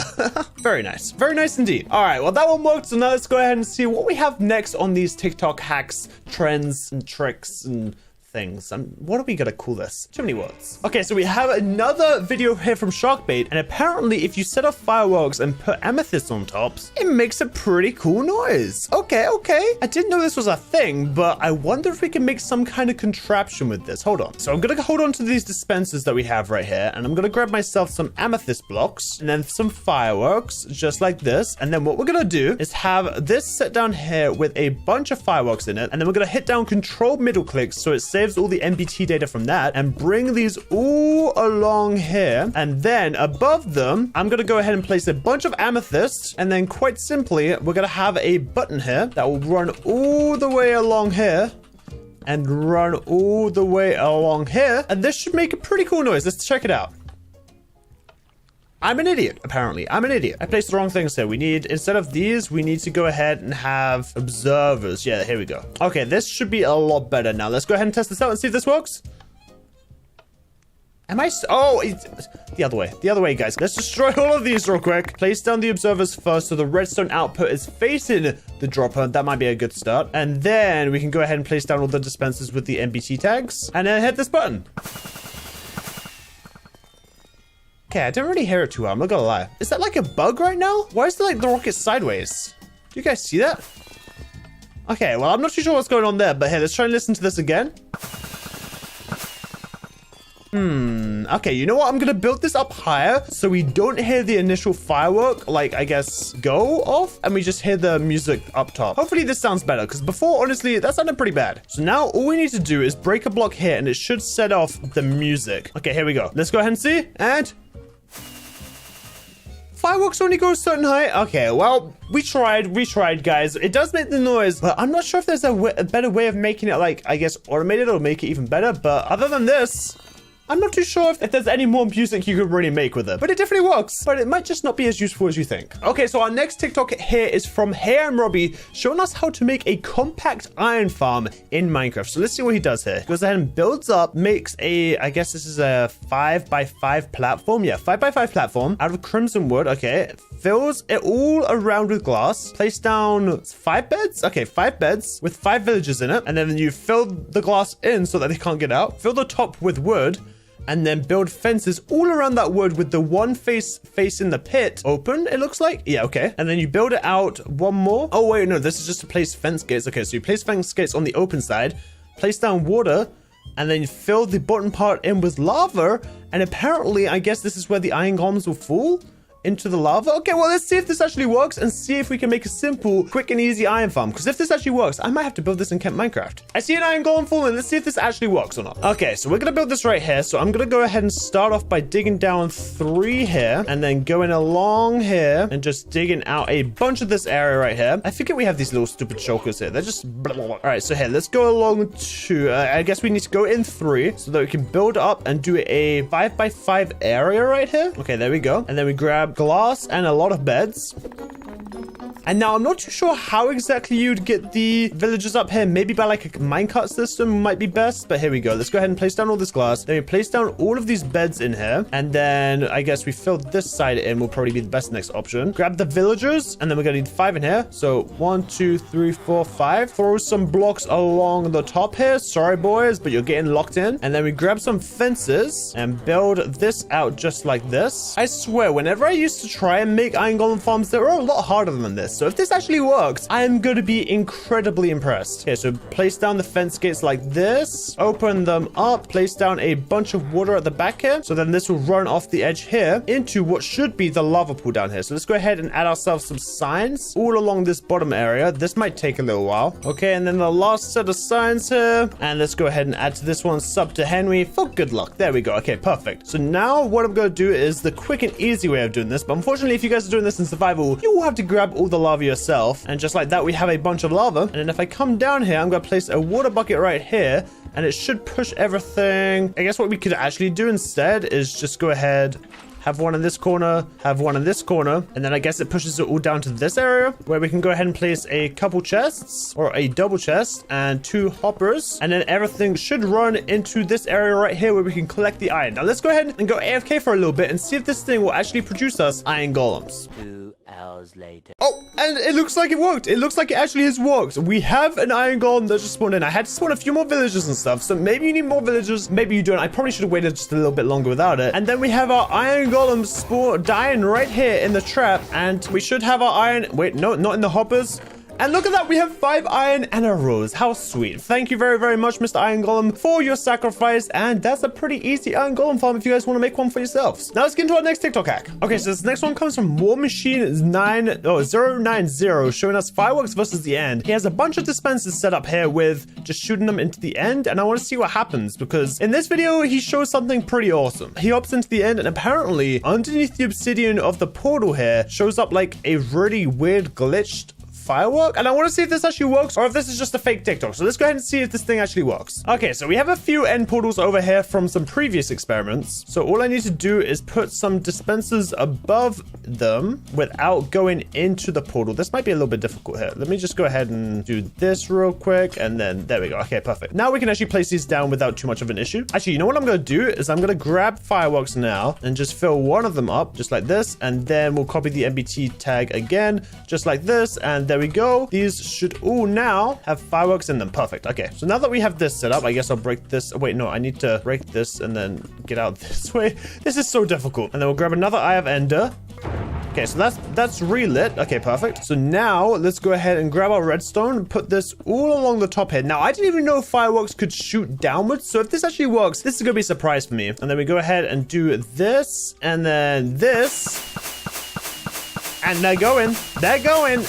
Very nice indeed. All right, well that one worked, so now let's go ahead and see what we have next on these TikTok hacks, trends, and tricks and things. What are we gonna call this? Too many words. Okay, so we have another video here from Sharkbait, and apparently if you set off fireworks and put amethyst on tops, it makes a pretty cool noise. Okay. I didn't know this was a thing, but I wonder if we can make some kind of contraption with this. Hold on. So I'm gonna hold on to these dispensers that we have right here, and I'm gonna grab myself some amethyst blocks and then some fireworks, just like this. And then what we're gonna do is have this set down here with a bunch of fireworks in it, and then we're gonna hit down control middle clicks so it saves all the NBT data from that, and bring these all along here. And then above them, I'm gonna go ahead and place a bunch of amethysts, and then quite simply, we're gonna have a button here that will run all the way along here and run all the way along here, and this should make a pretty cool noise. Let's check it out. I'm an idiot, apparently. I'm an idiot. I placed the wrong things here. We need, instead of these, we need to go ahead and have observers. Yeah, here we go. Okay, this should be a lot better now. Let's go ahead and test this out and see if this works. Oh, it's the other way. The other way, guys. Let's destroy all of these real quick. Place down the observers first so the redstone output is facing the dropper. That might be a good start. And then we can go ahead and place down all the dispensers with the NBT tags. And then hit this button. Okay, I didn't really hear it too well, I'm not gonna lie. Is that like a bug right now? Why is the rocket sideways? Do you guys see that? Okay, well, I'm not too sure what's going on there, but hey, let's try and listen to this again. Okay, you know what? I'm gonna build this up higher so we don't hear the initial firework, like, I guess, go off, and we just hear the music up top. Hopefully this sounds better, because before, honestly, that sounded pretty bad. So now all we need to do is break a block here, and it should set off the music. Okay, here we go. Let's go ahead and see, and... fireworks only go a certain height. Okay, well, we tried, guys. It does make the noise, but I'm not sure if there's a better way of making it, like, I guess, automated or make it even better. But other than this, I'm not too sure if there's any more music you could really make with it, but it definitely works. But it might just not be as useful as you think. Okay, so our next TikTok here is from Hey I'm Robbie, showing us how to make a compact iron farm in Minecraft. So let's see what he does here. He goes ahead and builds up, makes a, I guess this is a 5x5 platform. Yeah, 5x5 platform out of crimson wood. Okay, fills it all around with glass. Place down 5 beds. Okay, 5 beds with 5 villagers in it. And then you fill the glass in so that they can't get out. Fill the top with wood. And then build fences all around that wood with the one facing the pit open, it looks like. Yeah, okay. And then you build it out one more. Oh, wait, no, this is just to place fence gates. Okay, so you place fence gates on the open side, place down water, and then you fill the bottom part in with lava. And apparently, I guess this is where the iron golems will fall into the lava. Okay, well, let's see if this actually works and see if we can make a simple, quick and easy iron farm. Because if this actually works, I might have to build this in Camp Minecraft. I see an iron golem falling. Let's see if this actually works or not. Okay, so we're going to build this right here. So I'm going to go ahead and start off by digging down 3 here and then going along here and just digging out a bunch of this area right here. I forget we have these little stupid chokers here. They're just blah, blah, blah. All right, so here, let's go along to, I guess we need to go in 3 so that we can build up and do a 5x5 area right here. Okay, there we go. And then we grab glass and a lot of beds. And now I'm not too sure how exactly you'd get the villagers up here. Maybe by like a minecart system might be best. But here we go. Let's go ahead and place down all this glass. Then we place down all of these beds in here. And then I guess we fill this side in will probably be the best next option. Grab the villagers. And then we're going to need 5 in here. So 1, 2, 3, 4, 5. Throw some blocks along the top here. Sorry, boys, but you're getting locked in. And then we grab some fences and build this out just like this. I swear, whenever I used to try and make iron golem farms, they were a lot harder than this. So if this actually works, I am going to be incredibly impressed. Okay, so place down the fence gates like this. Open them up. Place down a bunch of water at the back here. So then this will run off the edge here into what should be the lava pool down here. So let's go ahead and add ourselves some signs all along this bottom area. This might take a little while. Okay, and then the last set of signs here. And let's go ahead and add to this one, sub to Henwy for good luck. There we go. Okay, perfect. So now what I'm going to do is the quick and easy way of doing this. But unfortunately, if you guys are doing this in survival, you will have to grab all the lava yourself. And just like that, we have a bunch of lava. And then if I come down here, I'm going to place a water bucket right here. And it should push everything. I guess what we could actually do instead is just go ahead, have one in this corner, have one in this corner, and then I guess it pushes it all down to this area where we can go ahead and place a couple chests or a double chest and 2 hoppers, and then everything should run into this area right here where we can collect the iron. Now let's go ahead and go AFK for a little bit and see if this thing will actually produce us iron golems. 2 hours later. Oh, and it looks like it worked. It looks like it actually has worked. We have an iron golem that just spawned in. I had to spawn a few more villagers and stuff, so maybe you need more villagers, maybe you don't. I probably should have waited just a little bit longer without it. And then we have our iron golem spawn dying right here in the trap, and we should have our iron. Wait, no, not in the hoppers. And look at that, we have 5 iron and a rose. How sweet. Thank you very, very much, Mr. Iron Golem, for your sacrifice. And that's a pretty easy iron golem farm if you guys want to make one for yourselves. Now let's get into our next TikTok hack. Okay, so this next one comes from War Machine 090, showing us fireworks versus the end. He has a bunch of dispensers set up here with just shooting them into the end. And I want to see what happens, because in this video, he shows something pretty awesome. He hops into the end, and apparently underneath the obsidian of the portal here shows up like a really weird glitched firework, and I want to see if this actually works or if this is just a fake TikTok. So let's go ahead and see if this thing actually works. Okay, so we have a few end portals over here from some previous experiments. So all I need to do is put some dispensers above them without going into the portal. This might be a little bit difficult here. Let me just go ahead and do this real quick, and then there we go. Okay, perfect. Now we can actually place these down without too much of an issue. Actually, you know what I'm going to do is I'm going to grab fireworks now and just fill one of them up just like this, and then we'll copy the MBT tag again just like this, and there we go. These should all now have fireworks in them. Perfect. Okay, so now that we have this set up, I guess I'll break this. Wait, no, I need to break this and then get out this way. This is so difficult. And then we'll grab another Eye of Ender. Okay, so that's relit. Okay, perfect. So now let's go ahead and grab our redstone and put this all along the top here. Now, I didn't even know fireworks could shoot downwards. So if this actually works, this is going to be a surprise for me. And then we go ahead and do this and then this. And they're going,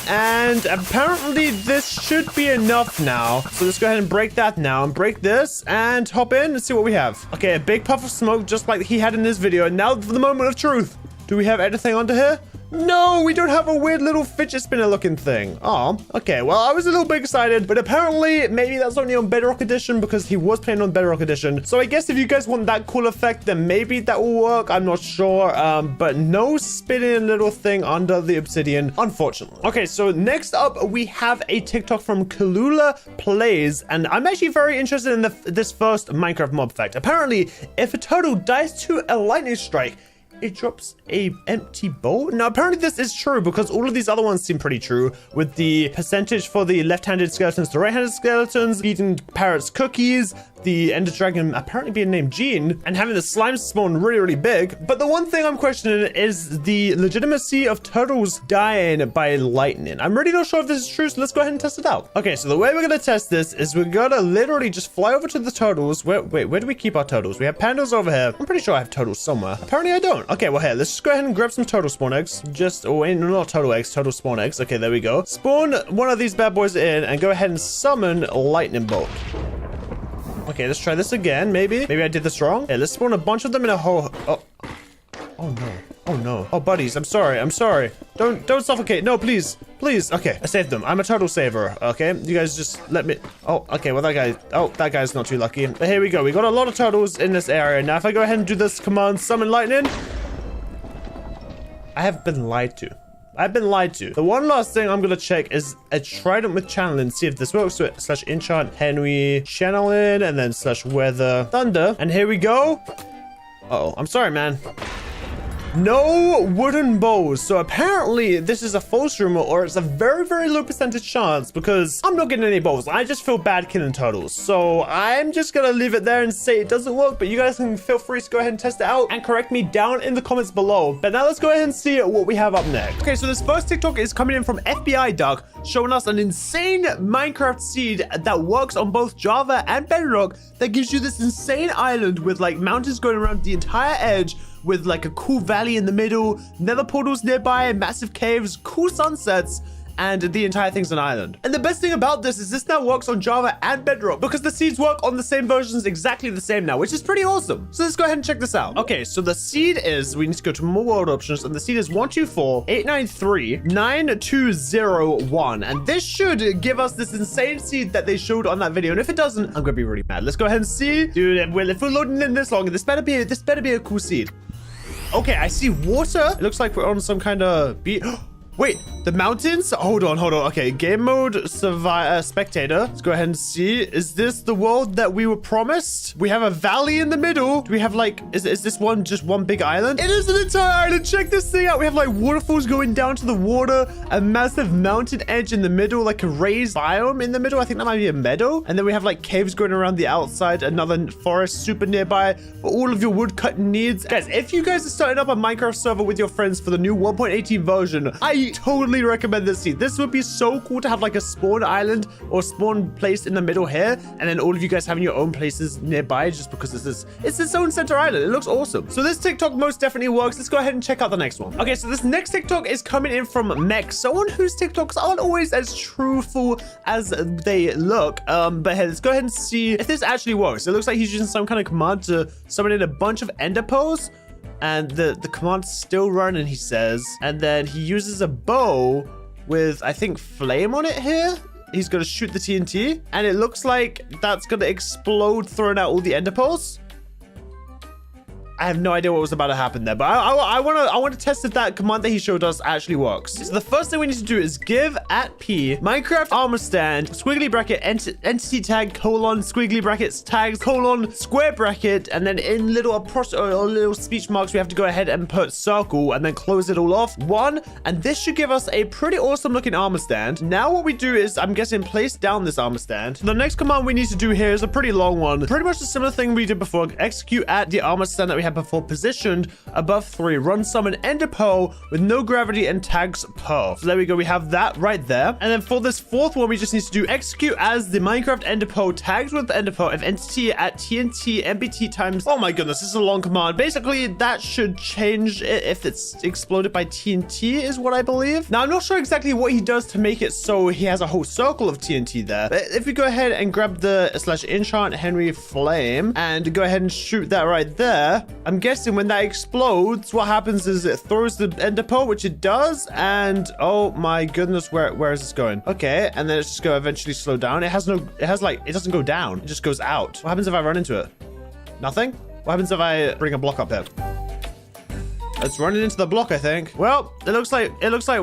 and apparently this should be enough now. So let's go ahead and break that now, and break this, and hop in and see what we have. Okay, a big puff of smoke, just like he had in this video. And now for the moment of truth. Do we have anything under here? No, we don't have a weird little fidget spinner looking thing. Oh, okay. Well, I was a little bit excited, but apparently maybe that's only on Bedrock Edition because he was playing on Bedrock Edition. So I guess if you guys want that cool effect, then maybe that will work. I'm not sure. But no spinning little thing under the obsidian, unfortunately. Okay, so next up, we have a TikTok from Kalula Plays, and I'm actually very interested in this first Minecraft mob fact. Apparently, if a turtle dies to a lightning strike, it drops a empty bowl. Now, apparently this is true because all of these other ones seem pretty true, with the percentage for the left-handed skeletons to right-handed skeletons, eating parrots cookies, the ender dragon apparently being named Gene, and having the slime spawn really, really big. But the one thing I'm questioning is the legitimacy of turtles dying by lightning. I'm really not sure if this is true, so let's go ahead and test it out. Okay, so the way we're gonna test this is we're gonna literally just fly over to the turtles. Wait, where do we keep our turtles? We have pandas over here. I'm pretty sure I have turtles somewhere. Apparently I don't. Okay, well here, let's just go ahead and grab some turtle spawn eggs. Not turtle eggs, turtle spawn eggs. Okay, there we go. Spawn one of these bad boys in and go ahead and summon lightning bolt. Okay, let's try this again, maybe. Maybe I did this wrong. Okay, let's spawn a bunch of them in a hole. Oh no. Oh no. Oh, buddies, I'm sorry. Don't suffocate. No, please. Please. Okay, I saved them. I'm a turtle saver. Okay, you guys just let me. Oh, okay, well that guy's not too lucky. But here we go. We got a lot of turtles in this area. Now if I go ahead and do this command, summon lightning. I have been lied to. I've been lied to. The one last thing I'm gonna check is a trident with channeling, see if this works. So slash enchant Henwy channeling and then slash weather thunder. And here we go. Uh-oh, I'm sorry, man. No wooden bows. So apparently this is a false rumor, or it's a very, very low percentage chance, because I'm not getting any bows. I just feel bad killing turtles. So I'm just gonna leave it there and say it doesn't work, but you guys can feel free to go ahead and test it out and correct me down in the comments below. But now let's go ahead and see what we have up next. Okay, so this first TikTok is coming in from FBI Duck, showing us an insane Minecraft seed that works on both Java and Bedrock that gives you this insane island with like mountains going around the entire edge, with like a cool valley in the middle, nether portals nearby, massive caves, cool sunsets, and the entire thing's an island. And the best thing about this is this now works on Java and Bedrock, because the seeds work on the same versions exactly the same now, which is pretty awesome. So let's go ahead and check this out. Okay, so the seed is, we need to go to more world options, and the seed is 124-893-9201. And this should give us this insane seed that they showed on that video. And if it doesn't, I'm gonna be really mad. Let's go ahead and see. Dude, if we're loading in this long, this better be a cool seed. Okay, I see water. It looks like we're on some kind of beach. Wait, the mountains? Hold on. Okay, game mode, spectator. Let's go ahead and see. Is this the world that we were promised? We have a valley in the middle. Do we have like, is this one just one big island? It is an entire island. Check this thing out. We have like waterfalls going down to the water, a massive mountain edge in the middle, like a raised biome in the middle. I think that might be a meadow. And then we have like caves going around the outside, another forest super nearby for all of your wood cutting needs. Guys, if you guys are starting up a Minecraft server with your friends for the new 1.18 version, I totally recommend this seed. This would be so cool to have like a spawn island or spawn place in the middle here, and then all of you guys having your own places nearby, just because it's its own center island. It looks awesome. So this TikTok most definitely works. Let's go ahead and check out the next one. Okay, so this next TikTok is coming in from Mech, someone whose TikToks aren't always as truthful as they look. But hey, let's go ahead and see if this actually works. It looks like he's using some kind of command to summon in a bunch of ender pearls. And the command's still running, he says. And then he uses a bow with, I think, flame on it here. He's going to shoot the TNT. And it looks like that's going to explode, throwing out all the ender pearls. I have no idea what was about to happen there, but I want to test if that command that he showed us actually works. So the first thing we need to do is give @p Minecraft armor stand squiggly bracket entity tag colon squiggly brackets tags colon square bracket, and then in little little speech marks we have to go ahead and put circle and then close it all off 1, and this should give us a pretty awesome looking armor stand. Now what we do is, I'm guessing, place down this armor stand. So the next command we need to do here is a pretty long one, pretty much a similar thing we did before. Execute at the armor stand that we had before, positioned above 3, run summon ender pearl with no gravity and tags pearl. So there we go, we have that right there. And then for this fourth one, we just need to do execute as the Minecraft ender pearl tags with ender pearl if entity at TNT MBT times. Oh my goodness, this is a long command. Basically that should change it if it's exploded by TNT is what I believe. Now I'm not sure exactly what he does to make it so he has a whole circle of TNT there, but if we go ahead and grab the /enchant Henwy flame and go ahead and shoot that right there, I'm guessing when that explodes, what happens is it throws the ender pearl, which it does, and oh my goodness, where is this going? Okay, and then it's just gonna eventually slow down. It doesn't go down, it just goes out. What happens if I run into it? Nothing? What happens if I bring a block up here? It's running into the block, I think. Well, it looks like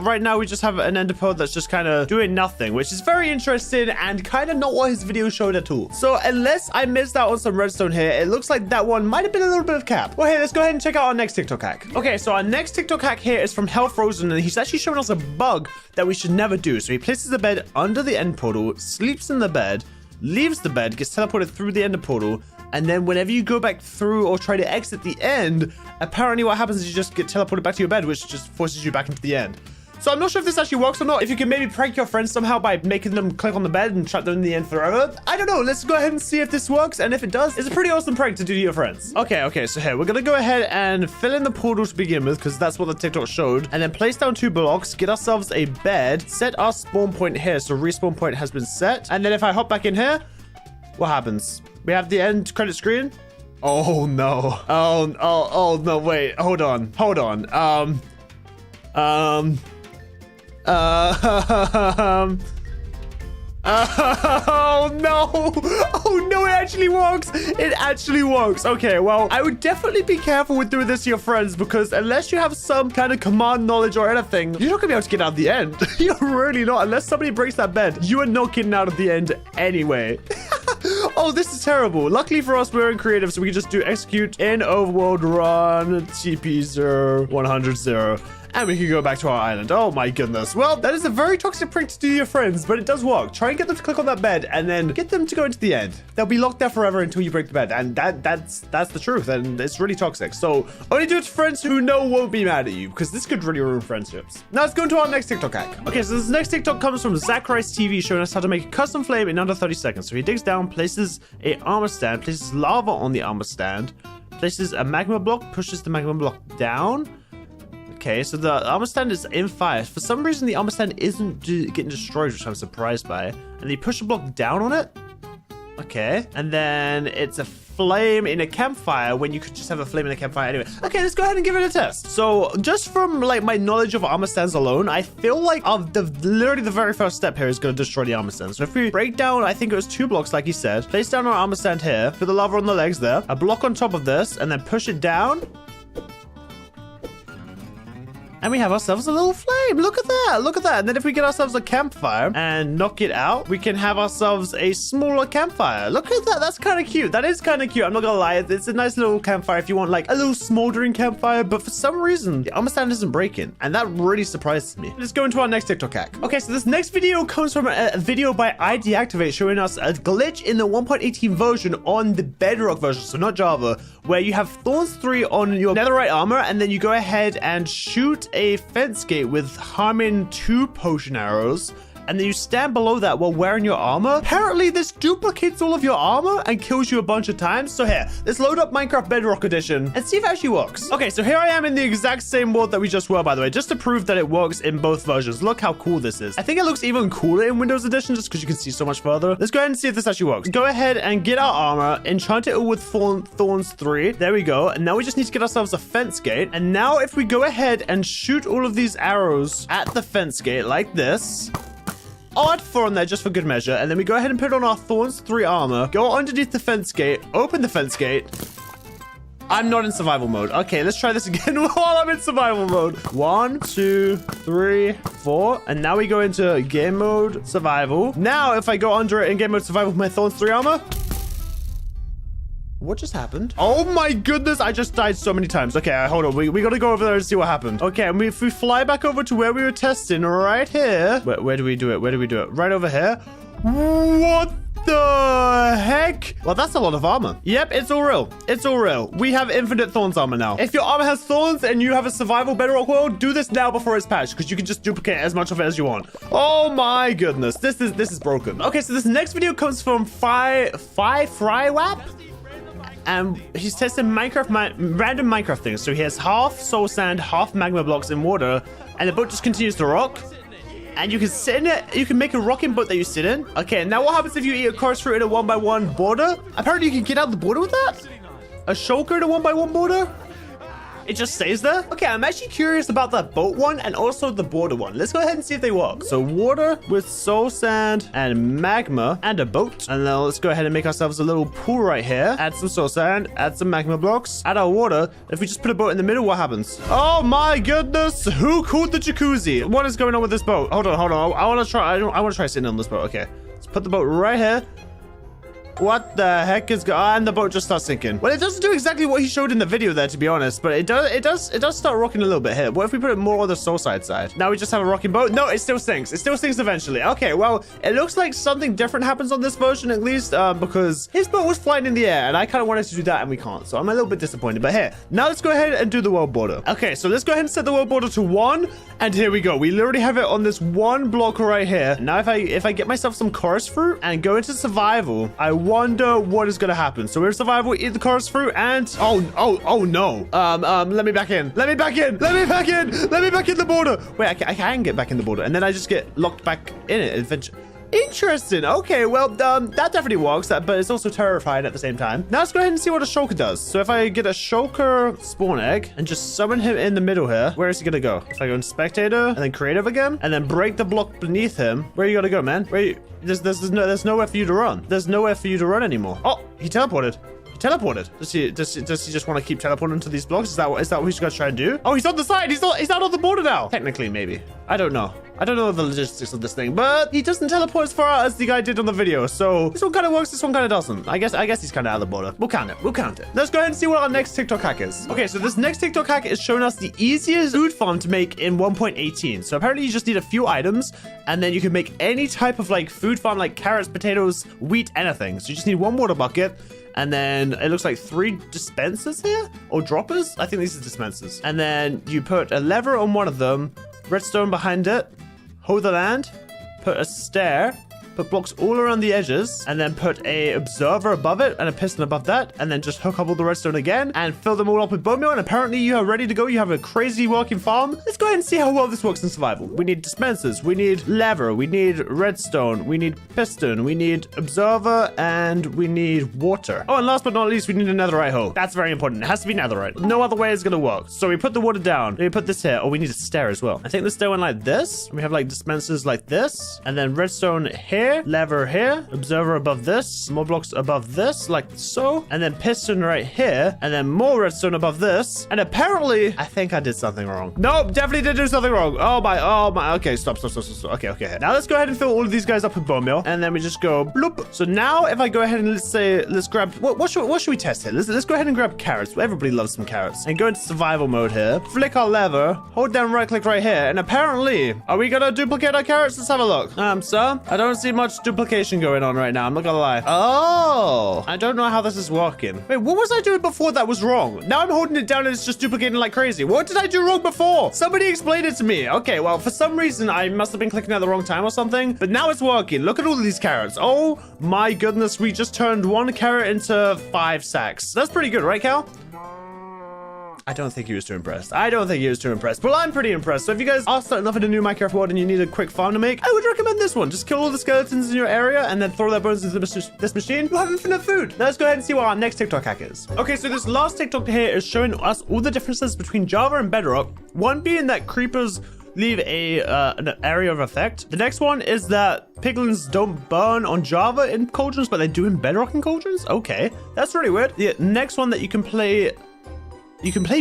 right now we just have an ender pearl that's just kind of doing nothing, which is very interesting and kind of not what his video showed at all. So unless I missed out on some redstone here, it looks like that one might have been a little bit of cap. Well, hey, let's go ahead and check out our next TikTok hack. Okay, so our next TikTok hack here is from Hell Frozen, and he's actually showing us a bug that we should never do. So he places the bed under the end portal, sleeps in the bed, leaves the bed, gets teleported through the ender portal, and then whenever you go back through or try to exit the end, apparently what happens is you just get teleported back to your bed, which just forces you back into the end. So I'm not sure if this actually works or not. If you can maybe prank your friends somehow by making them click on the bed and trap them in the end forever. I don't know. Let's go ahead and see if this works. And if it does, it's a pretty awesome prank to do to your friends. Okay, so here, we're going to go ahead and fill in the portal to begin with, because that's what the TikTok showed. And then place down 2 blocks, get ourselves a bed, set our spawn point here. So respawn point has been set. And then if I hop back in here, what happens? We have the end credit screen. Oh no. Oh no, wait. Hold on. Oh no. Oh no, it actually works. It actually works. Okay, well, I would definitely be careful with doing this to your friends because unless you have some kind of command knowledge or anything, you're not gonna be able to get out of the end. You're really not. Unless somebody breaks that bed, you are not getting out of the end anyway. Oh, this is terrible. Luckily for us, we're in creative, so we can just do execute in overworld run TP 0 100 0. And we can go back to our island. Oh my goodness. Well, that is a very toxic prank to do to your friends, but it does work. Try and get them to click on that bed and then get them to go into the end. They'll be locked there forever until you break the bed. And that's the truth. And it's really toxic. So only do it to friends who know won't be mad at you because this could really ruin friendships. Now let's go into our next TikTok hack. Okay, so this next TikTok comes from Zach Rice TV showing us how to make a custom flame in under 30 seconds. So he digs down, places a armor stand, places lava on the armor stand, places a magma block, pushes the magma block down. Okay, so the armor stand is in fire. For some reason, the armor stand isn't getting destroyed, which I'm surprised by. And then you push a block down on it. Okay, and then it's a flame in a campfire when you could just have a flame in a campfire anyway. Okay, let's go ahead and give it a test. So just from like my knowledge of armor stands alone, I feel like literally the very first step here is going to destroy the armor stand. So if we break down, I think it was 2 blocks, like he said, place down our armor stand here, put the lava on the legs there, a block on top of this, and then push it down. And we have ourselves a little flame. Look at that. Look at that. And then if we get ourselves a campfire and knock it out, we can have ourselves a smaller campfire. Look at that. That's kind of cute. That is kind of cute. I'm not going to lie. It's a nice little campfire if you want like a little smoldering campfire. But for some reason, the armor stand isn't breaking. And that really surprises me. Let's go into our next TikTok hack. Okay, so this next video comes from a video by iDeactivate showing us a glitch in the 1.18 version on the Bedrock version, so not Java, where you have Thorns 3 on your netherite armor and then you go ahead and shoot a fence gate with harming 2 potion arrows, and then you stand below that while wearing your armor. Apparently this duplicates all of your armor and kills you a bunch of times. So here, let's load up Minecraft Bedrock Edition and see if it actually works. Okay, so here I am in the exact same world that we just were, by the way, just to prove that it works in both versions. Look how cool this is. I think it looks even cooler in Windows Edition just because you can see so much further. Let's go ahead and see if this actually works. Go ahead and get our armor, enchant it with Thorns 3. There we go. And now we just need to get ourselves a fence gate. And now if we go ahead and shoot all of these arrows at the fence gate like this, I'll add 4 on there just for good measure. And then we go ahead and put on our Thorns 3 armor, go underneath the fence gate, open the fence gate. I'm not in survival mode. Okay, let's try this again while I'm in survival mode. 1, 2, 3, 4. And now we go into game mode survival. Now, if I go under it in game mode survival with my Thorns 3 armor, what just happened? Oh my goodness, I just died so many times. Okay, hold on. We gotta go over there and see what happened. Okay, and if we fly back over to where we were testing right here. Where do we do it? Where do we do it? Right over here. What the heck? Well, that's a lot of armor. Yep, it's all real. It's all real. We have infinite Thorns armor now. If your armor has Thorns and you have a survival Bedrock world, do this now before it's patched because you can just duplicate as much of it as you want. Oh my goodness. This is broken. Okay, so this next video comes from Frywap. And he's testing random Minecraft things. So he has half soul sand, half magma blocks in water, and the boat just continues to rock. And you can sit in it. You can make a rocking boat that you sit in. Okay, now what happens if you eat a chorus fruit in a 1x1 border? Apparently you can get out the border with that? A shulker in a 1x1 border? It just stays there? Okay, I'm actually curious about that boat one and also the border one. Let's go ahead and see if they work. So water with soul sand and magma and a boat. And now let's go ahead and make ourselves a little pool right here. Add some soul sand, add some magma blocks, add our water. If we just put a boat in the middle, what happens? Oh my goodness. Who cooled the jacuzzi? What is going on with this boat? Hold on. I want to try sitting on this boat. Okay, let's put the boat right here. What the heck is going on? And the boat just starts sinking. Well, it doesn't do exactly what he showed in the video there, to be honest, but it does start rocking a little bit here. What if we put it more on the soul side? Now we just have a rocking boat. No, it still sinks. It still sinks eventually. Okay, well, it looks like something different happens on this version, at least, because his boat was flying in the air, and I kind of wanted to do that, and we can't. So I'm a little bit disappointed. But here, now let's go ahead and do the world border. Okay, so let's go ahead and set the world border to 1, and here we go. We literally have it on this 1 block right here. Now, if I get myself some chorus fruit and go into survival, I wonder what is gonna happen. So we're in survival, eat the chorus fruit, and oh no. Let me back in. Let me back in the border. Wait, I can get back in the border, and then I just get locked back in it. Interesting. Okay, well, that definitely works, but it's also terrifying at the same time. Now let's go ahead and see what a shulker does. So if I get a shulker spawn egg and just summon him in the middle here, where is he gonna go? If I go in spectator and then creative again, and then break the block beneath him, where you gotta go, man? There's nowhere for you to run. There's nowhere for you to run anymore. Oh, he teleported. Teleported. Does he just want to keep teleporting to these blocks? Is that what he's gonna try and do? Oh, he's on the side. He's not on the border now. Technically, maybe. I don't know. I don't know the logistics of this thing, but he doesn't teleport as far out as the guy did on the video. So this one kind of works, this one kind of doesn't. I guess he's kind of out of the border. We'll count it. We'll count it. Let's go ahead and see what our next TikTok hack is. Okay, so this next TikTok hack is showing us the easiest food farm to make in 1.18. So apparently you just need a few items, and then you can make any type of like food farm, like carrots, potatoes, wheat, anything. So you just need one water bucket. And then it looks like 3 dispensers here, or droppers. I think these are dispensers. And then you put a lever on one of them, redstone behind it, hold the land, put a stair, put blocks all around the edges, and then put a observer above it and a piston above that, and then just hook up all the redstone again and fill them all up with bone meal. And apparently you are ready to go. You have a crazy working farm. Let's go ahead and see how well this works in survival. We need dispensers, we need lever, we need redstone, we need piston, we need observer, and we need water. Oh, and last but not least, we need a netherite hole. That's very important. It has to be netherite. No other way is gonna work. So we put the water down. We put this here. Oh, we need a stair as well. I think the stair went like this. We have like dispensers like this, and then redstone here, lever here, observer above this, more blocks above this, like so, and then piston right here, and then more redstone above this. And apparently, I think I did something wrong. Nope, definitely did do something wrong. Oh my. Okay, stop. Okay. Now let's go ahead and fill all of these guys up with bone meal, and then we just go bloop. So now if I go ahead and let's grab, what should we test here? Let's go ahead and grab carrots. Everybody loves some carrots. And go into survival mode here. Flick our lever, hold down right click right here, and apparently, are we gonna duplicate our carrots? Let's have a look. Sir, I don't see much duplication going on right now. I'm not gonna lie. Oh, I don't know how this is working. Wait, what was I doing before that was wrong? Now I'm holding it down and it's just duplicating like crazy. What did I do wrong before? Somebody explain it to me. Okay, well, for some reason, I must have been clicking at the wrong time or something, but now it's working. Look at all of these carrots. Oh my goodness, we just turned 1 carrot into 5 sacks. That's pretty good, right, Cal? I don't think he was too impressed. Well, I'm pretty impressed. So if you guys are starting off in a new Minecraft world and you need a quick farm to make, I would recommend this one. Just kill all the skeletons in your area and then throw their bones into this machine. You'll have infinite food. Now let's go ahead and see what our next TikTok hack is. Okay, so this last TikTok here is showing us all the differences between Java and Bedrock. One being that creepers leave an area of effect. The next one is that piglins don't burn on Java in cauldrons, but they do in Bedrock in cauldrons. Okay, that's really weird. The next one that you can play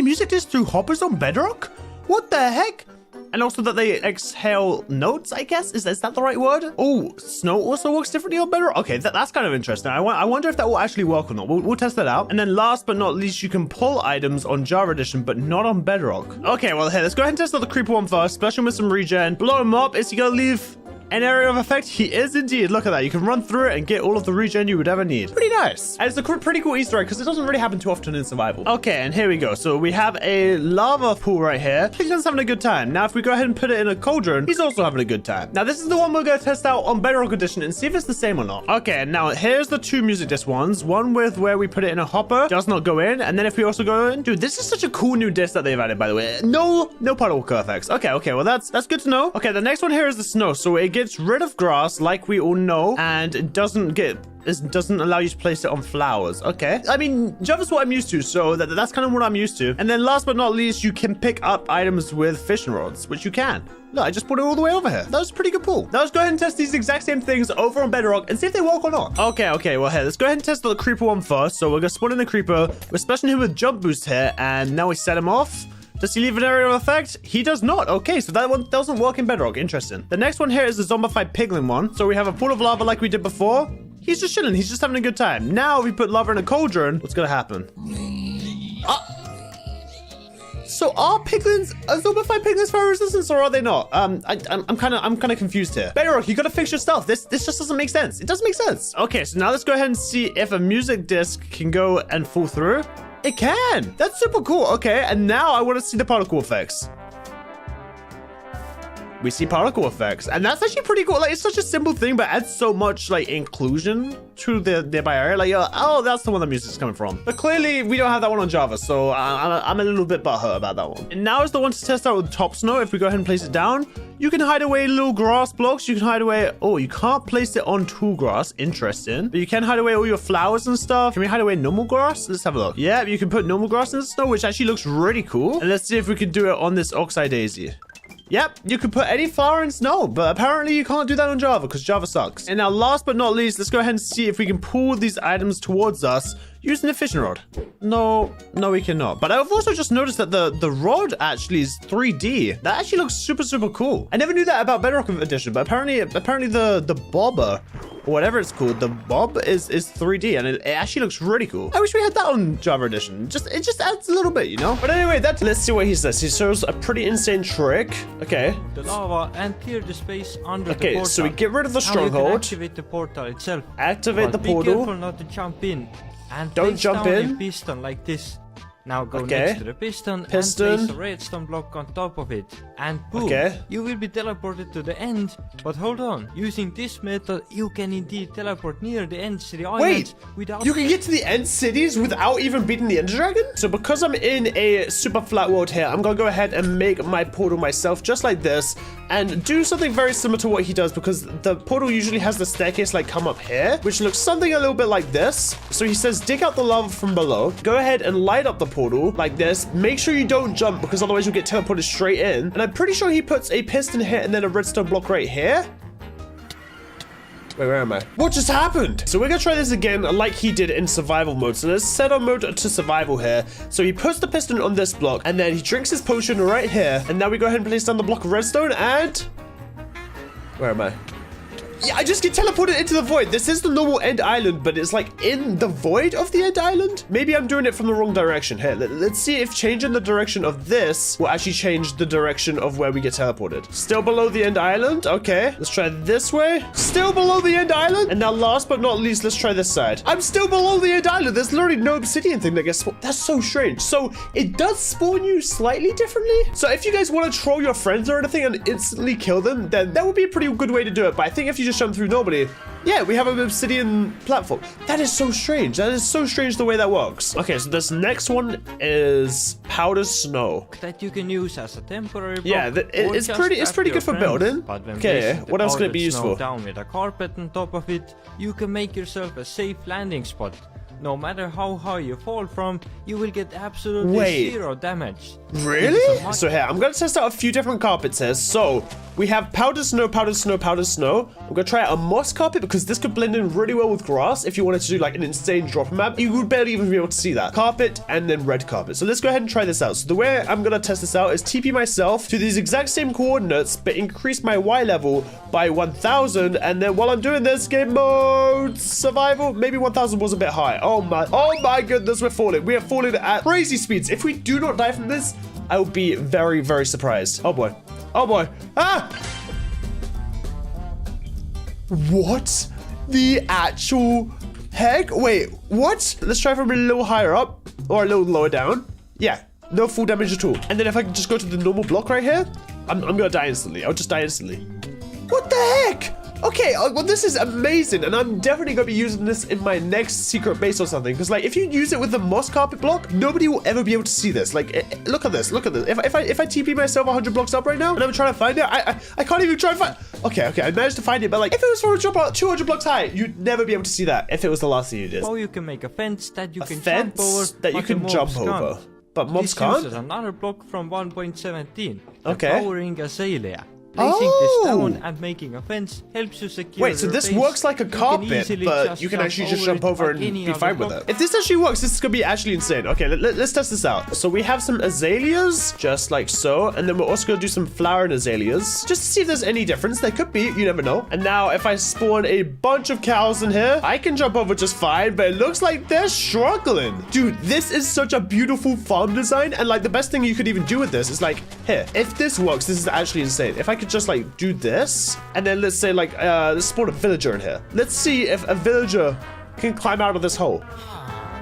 music discs through hoppers on Bedrock? What the heck? And also that they exhale notes, I guess? Is that the right word? Oh, snow also works differently on Bedrock? Okay, that's kind of interesting. I wonder if that will actually work or not. We'll test that out. And then last but not least, you can pull items on Java Edition, but not on Bedrock. Okay, well, here, let's go ahead and test out the creeper one first. Splash him with some regen. Blow him up. Is he gonna leave an area of effect? He is indeed. Look at that. You can run through it and get all of the regen you would ever need. Pretty nice. And it's a pretty cool Easter egg because it doesn't really happen too often in survival. Okay, and here we go. So we have a lava pool right here. Piglin's having a good time. Now, if we go ahead and put it in a cauldron, he's also having a good time. Now, this is the one we're going to test out on Bedrock Edition and see if it's the same or not. Okay, now here's the 2 music disc ones. One with where we put it in a hopper, does not go in. And then if we also go in, dude, this is such a cool new disc that they've added, by the way. No puddle effects. Okay, well, that's good to know. Okay, the next one here is the snow. So it gets rid of grass, like we all know, and it doesn't allow you to place it on flowers. Okay, I mean, Java's what I'm used to, so that's kind of what I'm used to. And then last but not least, you can pick up items with fishing rods, which you can. Look, I just put it all the way over here. That was a pretty good pull. Now let's go ahead and test these exact same things over on Bedrock and see if they work or not. Okay, well here, let's go ahead and test the creeper one first. So we're gonna spawn in the creeper. We're splashing him with jump boost here, and now we set him off. Does he leave an area of effect? He does not. Okay, so that one doesn't work in Bedrock. Interesting. The next one here is the zombified piglin one. So we have a pool of lava like we did before. He's just chilling. He's just having a good time. Now, if we put lava in a cauldron, what's going to happen? So are zombified piglins fire resistance, or are they not? I'm kind of confused here. Bedrock, you got to fix your stuff. This just doesn't make sense. It doesn't make sense. Okay, so now let's go ahead and see if a music disc can go and fall through. It can. That's super cool. Okay, and now I want to see the particle effects. we see particle effects. And that's actually pretty cool. Like, it's such a simple thing, but adds so much, like, inclusion to the nearby area. Like, oh, that's the one the music's coming from. But clearly, we don't have that one on Java, so I'm a little bit butthurt about that one. And now is the one to test out with top snow. If we go ahead and place it down, you can hide away little grass blocks. You can hide away... Oh, you can't place it on tall grass. Interesting. But you can hide away all your flowers and stuff. Can we hide away normal grass? Let's have a look. Yeah, you can put normal grass in the snow, which actually looks really cool. And let's see if we can do it on this Oxeye Daisy. Yep, you can put any flower in snow, but apparently you can't do that on Java because Java sucks. And now last but not least, let's go ahead and see if we can pull these items towards us using a fishing rod. No, we cannot. But I've also just noticed that the rod actually is 3D. That actually looks super, super cool. I never knew that about Bedrock Edition, but apparently the bobber, or whatever it's called, the bob is 3D, and it actually looks really cool. I wish we had that on Java Edition. It just adds a little bit, you know? But anyway, let's see what he says. He shows a pretty insane trick. Okay. The lava and clear the space under the portal. Okay, so we get rid of the stronghold. Now you can activate the portal itself. Activate the portal. Be careful not to jump in. And don't jump in. A piston like this. Now go next to the piston and place a redstone block on top of it. And boom, you will be teleported to the end. But hold on, using this method, you can indeed teleport near the end city islands without... You can get to the end cities without even beating the Ender Dragon? So because I'm in a super flat world here, I'm gonna go ahead and make my portal myself just like this and do something very similar to what he does, because the portal usually has the staircase like come up here, which looks something a little bit like this. So he says, dig out the lava from below, go ahead and light up the portal like this. Make sure you don't jump, because otherwise you'll get teleported straight in. And I'm pretty sure he puts a piston here and then a redstone block right here. Wait, where am I? What just happened? So we're gonna try this again like he did in survival mode. So let's set our mode to survival here. So he puts the piston on this block and then he drinks his potion right here. And now we go ahead and place down the block of redstone and... Where am I? Yeah, I just get teleported into the void. This is the normal end island, but it's like in the void of the end island. Maybe I'm doing it from the wrong direction. Here, let's see if changing the direction of this will actually change the direction of where we get teleported. Still below the end island. Okay, let's try this way. Still below the end island. And now last but not least, let's try this side. I'm still below the end island. There's literally no obsidian thing that gets spawned. That's so strange. So it does spawn you slightly differently. So if you guys want to troll your friends or anything and instantly kill them, then that would be a pretty good way to do it. But I think if you just jump through normally, yeah, we have an obsidian platform. That is so strange. That is so strange the way that works. Okay, so this next one is powder snow that you can use as a temporary block. Yeah, it's pretty good for building. Okay, what else can it be used for? Down with a carpet on top of it, you can make yourself a safe landing spot. No matter how high you fall from, you will get absolutely zero damage. Really? So here, I'm gonna test out a few different carpets here. So we have powder snow, powder snow, powder snow. I'm gonna try out a moss carpet because this could blend in really well with grass. If you wanted to do like an insane drop map, you would barely even be able to see that. Carpet and then red carpet. So let's go ahead and try this out. So the way I'm gonna test this out is TP myself to these exact same coordinates, but increase my Y level by 1000. And then while I'm doing this, game mode, survival, maybe 1000 was a bit high. Oh my goodness, we're falling. We are falling at crazy speeds. If we do not die from this, I will be very, very surprised. Oh boy. Oh boy. Ah! What the actual heck? Wait, what? Let's try from a little higher up or a little lower down. Yeah, no full damage at all. And then if I can just go to the normal block right here, I'm gonna die instantly. I'll just die instantly. What the heck? Okay, well, this is amazing, and I'm definitely gonna be using this in my next secret base or something, because like if you use it with the moss carpet block, nobody will ever be able to see this. Like, look at this, look at this. If I TP myself 100 blocks up right now and I'm trying to find it, I can't even try to find. Okay, I managed to find it, but like if it was for a drop out 200 blocks high, you'd never be able to see that if it was the last thing you did. Or you can make a fence that you can jump over. That you can jump over, but mobs can't. This uses another block from 1.17. Okay. Powering azalea. Placing this down and making a fence helps you secure. Wait, so this works like a carpet, but you can actually just jump over and be fine with it. If this actually works, this is gonna be actually insane. Okay, let's test this out. So we have some azaleas, just like so, and then we're also gonna do some flowered azaleas, just to see if there's any difference. There could be, you never know. And now if I spawn a bunch of cows in here, I can jump over just fine, but it looks like they're struggling. Dude, this is such a beautiful farm design, and like the best thing you could even do with this is like, here, if this works, this is actually insane. If I could just like do this, and then let's say like let's spawn a villager in here. Let's see if a villager can climb out of this hole.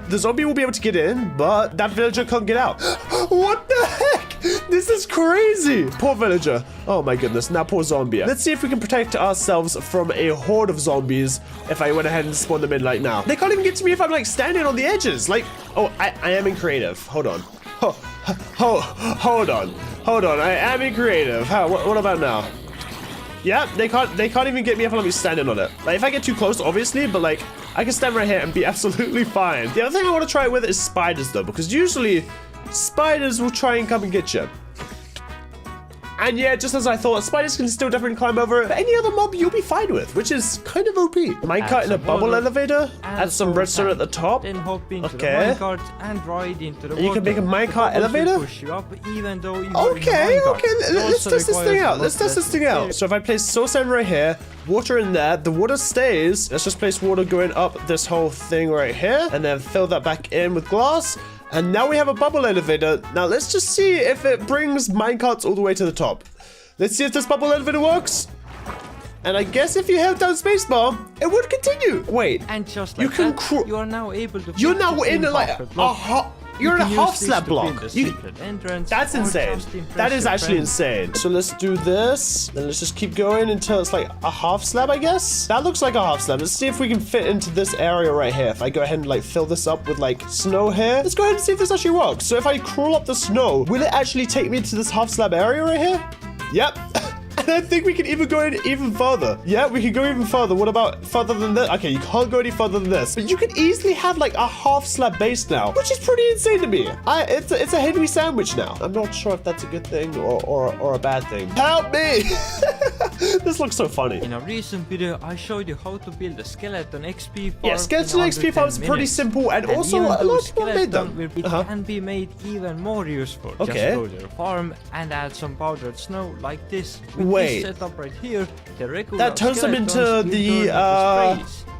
The zombie will be able to get in, but that villager can't get out. What the heck? This is crazy. Poor villager. Oh my goodness. Now poor zombie. Let's see if we can protect ourselves from a horde of zombies if I went ahead and spawned them in like now. They can't even get to me if I'm like standing on the edges. Like, oh, I am in creative. Hold on. Hold on. I am in creative. What about now? Yeah, they can't even get me if I'm standing on it. Like, if I get too close, obviously, but like, I can stand right here and be absolutely fine. The other thing I want to try with is spiders, though, because usually spiders will try and come and get you. And yeah, just as I thought, spiders can still definitely climb over it. But any other mob you'll be fine with, which is kind of OP. Minecart in a bubble elevator. Add some redstone at the top. Then hop into the minecart and ride into the water. You can make a minecart elevator? Push you up even though you okay. Let's test this thing out. Let's test this thing out. So if I place soul sand right here, water in there, the water stays. Let's just place water going up this whole thing right here. And then fill that back in with glass. And now we have a bubble elevator. Now let's just see if it brings minecarts all the way to the top. Let's see if this bubble elevator works. And I guess if you held down spacebar, it would continue. Wait, and just like you can you are now able to. You're now in like you're in a half slab block. That's insane. That is actually insane. So let's do this. Then let's just keep going until it's like a half slab, I guess. That looks like a half slab. Let's see if we can fit into this area right here. If I go ahead and like fill this up with like snow here. Let's go ahead and see if this actually works. So if I crawl up the snow, will it actually take me to this half slab area right here? Yep. And I think we can even go in even further. Yeah, we can go even further. What about further than this? Okay, you can't go any further than this. But you can easily have like a half slab base now, which is pretty insane to me. It's a Henwy sandwich now. I'm not sure if that's a good thing or a bad thing. Help me! This looks so funny. In a recent video, I showed you how to build a skeleton XP farm. Yeah, skeleton XP farm is pretty simple and also a lot of people made them. It can be made even more useful. Okay. Just go to your farm and add some powdered snow like this. Wait. This setup right here, the regular that turns them into the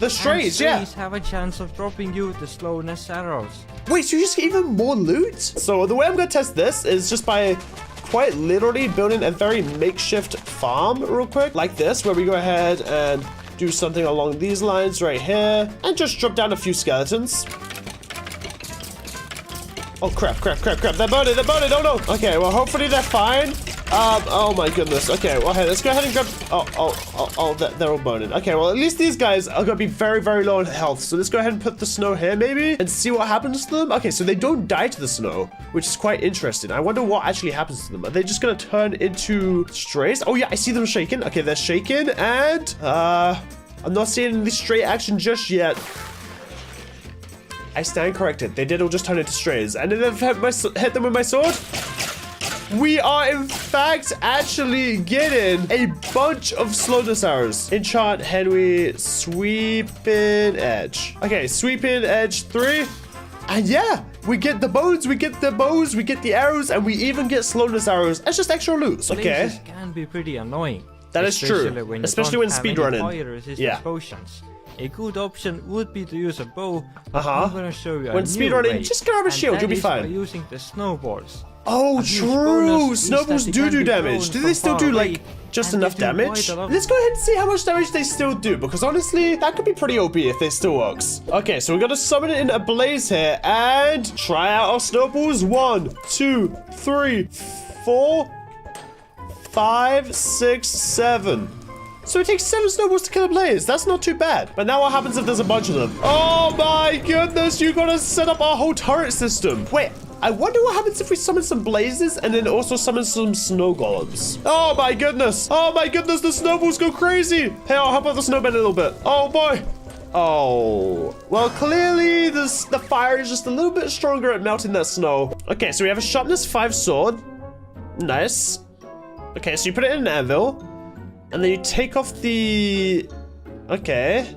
strays, yeah. Strays have a chance of dropping you the slowness arrows. Wait, so you just get even more loot? So the way I'm gonna test this is just by quite literally building a very makeshift farm real quick, like this, where we go ahead and do something along these lines right here, and just drop down a few skeletons. Oh crap, they're burning, oh no. Okay, well hopefully they're fine. Oh my goodness. Okay, well, hey, let's go ahead and grab... Oh, they're all burning. Okay, well, at least these guys are gonna be very, very low in health. So let's go ahead and put the snow here, maybe, and see what happens to them. Okay, so they don't die to the snow, which is quite interesting. I wonder what actually happens to them. Are they just gonna turn into strays? Oh, yeah, I see them shaking. Okay, they're shaking, and, I'm not seeing any stray action just yet. I stand corrected. They did all just turn into strays. And then I've hit them with my sword. We are, in fact, actually getting a bunch of slowness arrows. Enchant, Henwy, Sweeping Edge. Okay, Sweeping Edge 3. And yeah, we get the bones, we get the bows, we get the arrows, and we even get slowness arrows. It's just extra loot. Okay. This can be pretty annoying. That is true. Especially when speedrunning. Yeah. Potions. A good option would be to use a bow. I'm gonna show you when speedrunning, just grab a shield, you'll be fine. By using the snowballs. Oh, true! Snowballs do damage. Do they still do, like, just enough damage? Let's go ahead and see how much damage they still do, because honestly, that could be pretty OP if they still works. Okay, so we're gonna summon it in a blaze here, and try out our snowballs. 1, 2, 3, 4, 5, 6, 7. So it takes 7 snowballs to kill a blaze. That's not too bad. But now what happens if there's a bunch of them? Oh my goodness, you gotta set up our whole turret system. Wait, I wonder what happens if we summon some blazes and then also summon some snow golems. Oh my goodness. Oh my goodness, the snowballs go crazy. Hey, I'll help out the snowman a little bit. Oh boy. Oh, well, clearly the fire is just a little bit stronger at melting that snow. Okay, so we have a sharpness 5 sword. Nice. Okay, so you put it in an anvil. And then you take off the... Okay.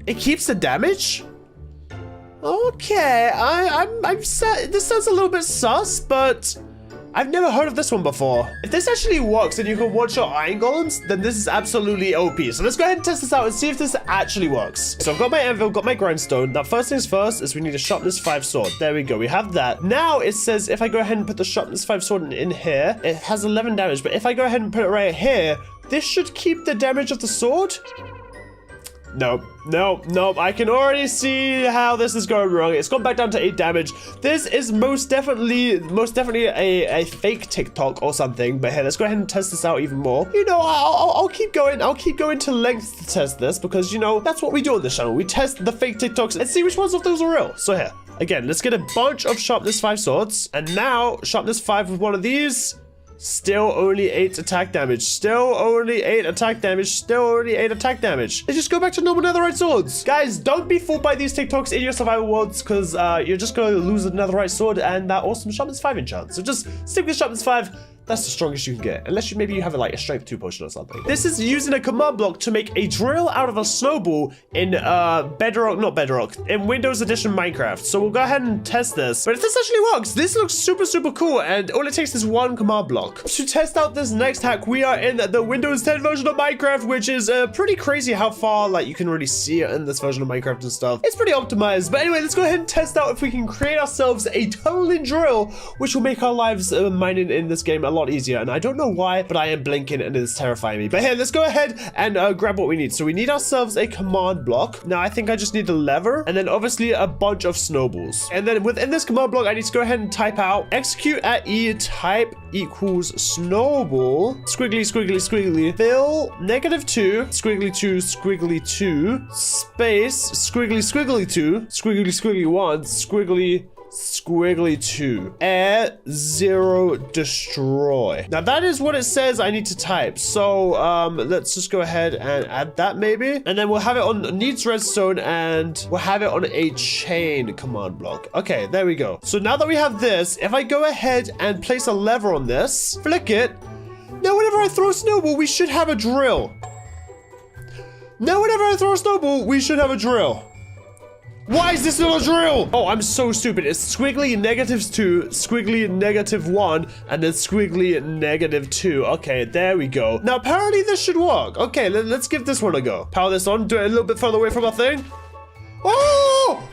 It keeps the damage? Okay, I'm sad. This sounds a little bit sus, but I've never heard of this one before. If this actually works and you can one-shot iron golems, then this is absolutely OP. So let's go ahead and test this out and see if this actually works. So I've got my anvil, got my grindstone. Now, first things first is we need a sharpness 5 sword. There we go. We have that. Now it says if I go ahead and put the sharpness 5 sword in here, it has 11 damage. But if I go ahead and put it right here, this should keep the damage of the sword. Nope. I can already see how this is going wrong. It's gone back down to 8 damage. This is most definitely a fake TikTok or something. But hey, let's go ahead and test this out even more. You know, I'll keep going. I'll keep going to length to test this because, you know, that's what we do on this channel. We test the fake TikToks and see which ones of those are real. So here, again, let's get a bunch of sharpness 5 swords. And now sharpness 5 with one of these. Still only 8 attack damage. Still only 8 attack damage. Still only 8 attack damage. They just go back to normal netherite swords. Guys, don't be fooled by these TikToks in your survival worlds because you're just going to lose a netherite sword and that awesome sharpness 5 enchant. So just stick with sharpness 5. That's the strongest you can get. Unless maybe you have like a strength 2 potion or something. This is using a command block to make a drill out of a snowball in not Bedrock, in Windows Edition Minecraft. So we'll go ahead and test this. But if this actually works, this looks super cool. And all it takes is one command block. To test out this next hack, we are in the Windows 10 version of Minecraft, which is pretty crazy how far like you can really see it in this version of Minecraft and stuff. It's pretty optimized. But anyway, let's go ahead and test out if we can create ourselves a tunneling drill, which will make our lives mining in this game a lot easier. And I don't know why, but I am blinking and it's terrifying me. But here, let's go ahead and grab what we need. So we need ourselves a command block. Now I think I just need the lever and then obviously a bunch of snowballs. And then within this command block, I need to go ahead and type out execute at E type equals snowball squiggly fill -2 squiggly 2 space squiggly 2 squiggly 1 squiggly 2 air 0 destroy. Now that is what it says I need to type. So let's just go ahead and add that maybe, and then we'll have it on needs redstone and we'll have it on a chain command block. Okay, there we go. So now that we have this, if I go ahead and place a lever on this, flick it, now whenever I throw a snowball we should have a drill. Why is this not a drill? Oh, I'm so stupid. It's squiggly -2, squiggly -1, and then squiggly -2. Okay, there we go. Now, apparently this should work. Okay, let's give this one a go. Power this on, do it a little bit further away from our thing. Oh!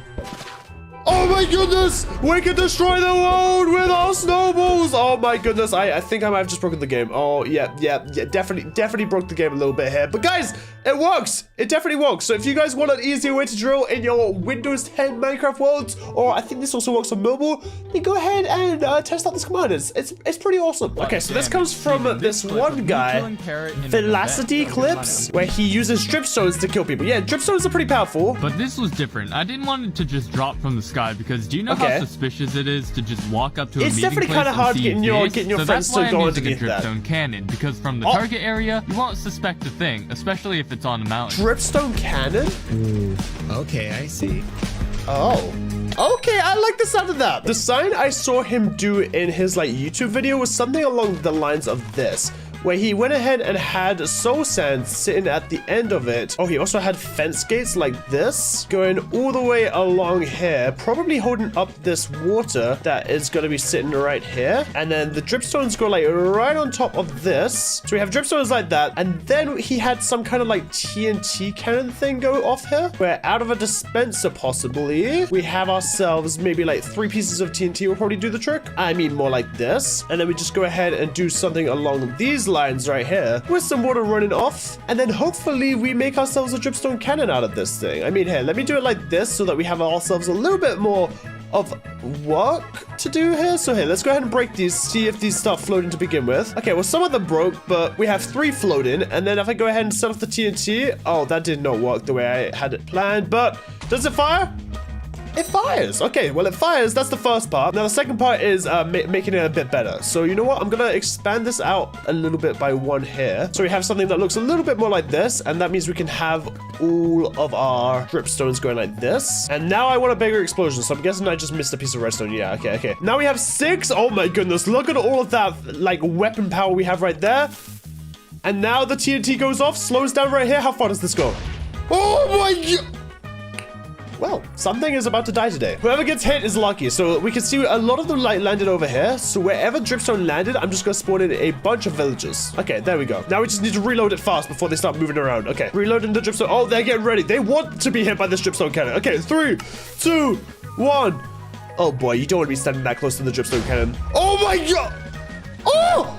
Oh my goodness! We can destroy the world with our snowballs! Oh my goodness, I think I might have just broken the game. Oh, yeah, definitely broke the game a little bit here. But guys, it works! It definitely works. So if you guys want an easier way to drill in your Windows 10 Minecraft worlds, or I think this also works on mobile, then go ahead and test out this command. It's pretty awesome. Okay, so this comes from this one guy, Velocity Clips, where he uses dripstones to kill people. Yeah, dripstones are pretty powerful. But this was different. I didn't want it to just drop from the sky because do you know how suspicious it is to just walk up to a meeting place? It's definitely kind of hard getting your friends to go underneath that. Dripstone cannon, because from the target area, you won't suspect a thing, especially if it's on a mountain. Dripstone cannon? Ooh, okay, I see. Oh. Okay, I like the sound of that. The sign I saw him do in his like YouTube video was something along the lines of this, where he went ahead and had soul sand sitting at the end of it. Oh, he also had fence gates like this going all the way along here, probably holding up this water that is going to be sitting right here. And then the dripstones go like right on top of this. So we have dripstones like that. And then he had some kind of like TNT cannon thing go off here, where out of a dispenser possibly, we have ourselves maybe like 3 pieces of TNT will probably do the trick. I mean more like this. And then we just go ahead and do something along these lines right here with some water running off, and then hopefully we make ourselves a dripstone cannon out of this thing. I mean, here, let me do it like this so that we have ourselves a little bit more of work to do here. So here, let's go ahead and break these, see if these start floating to begin with. Okay, well, some of them broke, but we have 3 floating, and then if I go ahead and set off the TNT, oh, that did not work the way I had it planned, but does it fire? It fires. Okay, well, it fires. That's the first part. Now, the second part is making it a bit better. So, you know what? I'm going to expand this out a little bit by 1 here. So we have something that looks a little bit more like this. And that means we can have all of our dripstones going like this. And now I want a bigger explosion. So I'm guessing I just missed a piece of redstone. Yeah, okay. Now we have 6. Oh, my goodness. Look at all of that, like, weapon power we have right there. And now the TNT goes off, slows down right here. How far does this go? Oh, my God. Well, something is about to die today. Whoever gets hit is lucky. So we can see a lot of them landed over here. So wherever dripstone landed, I'm just going to spawn in a bunch of villages. Okay, there we go. Now we just need to reload it fast before they start moving around. Okay, reloading the dripstone. Oh, they're getting ready. They want to be hit by this dripstone cannon. Okay, 3, 2, 1. Oh boy, you don't want to be standing that close to the dripstone cannon. Oh my God. Oh!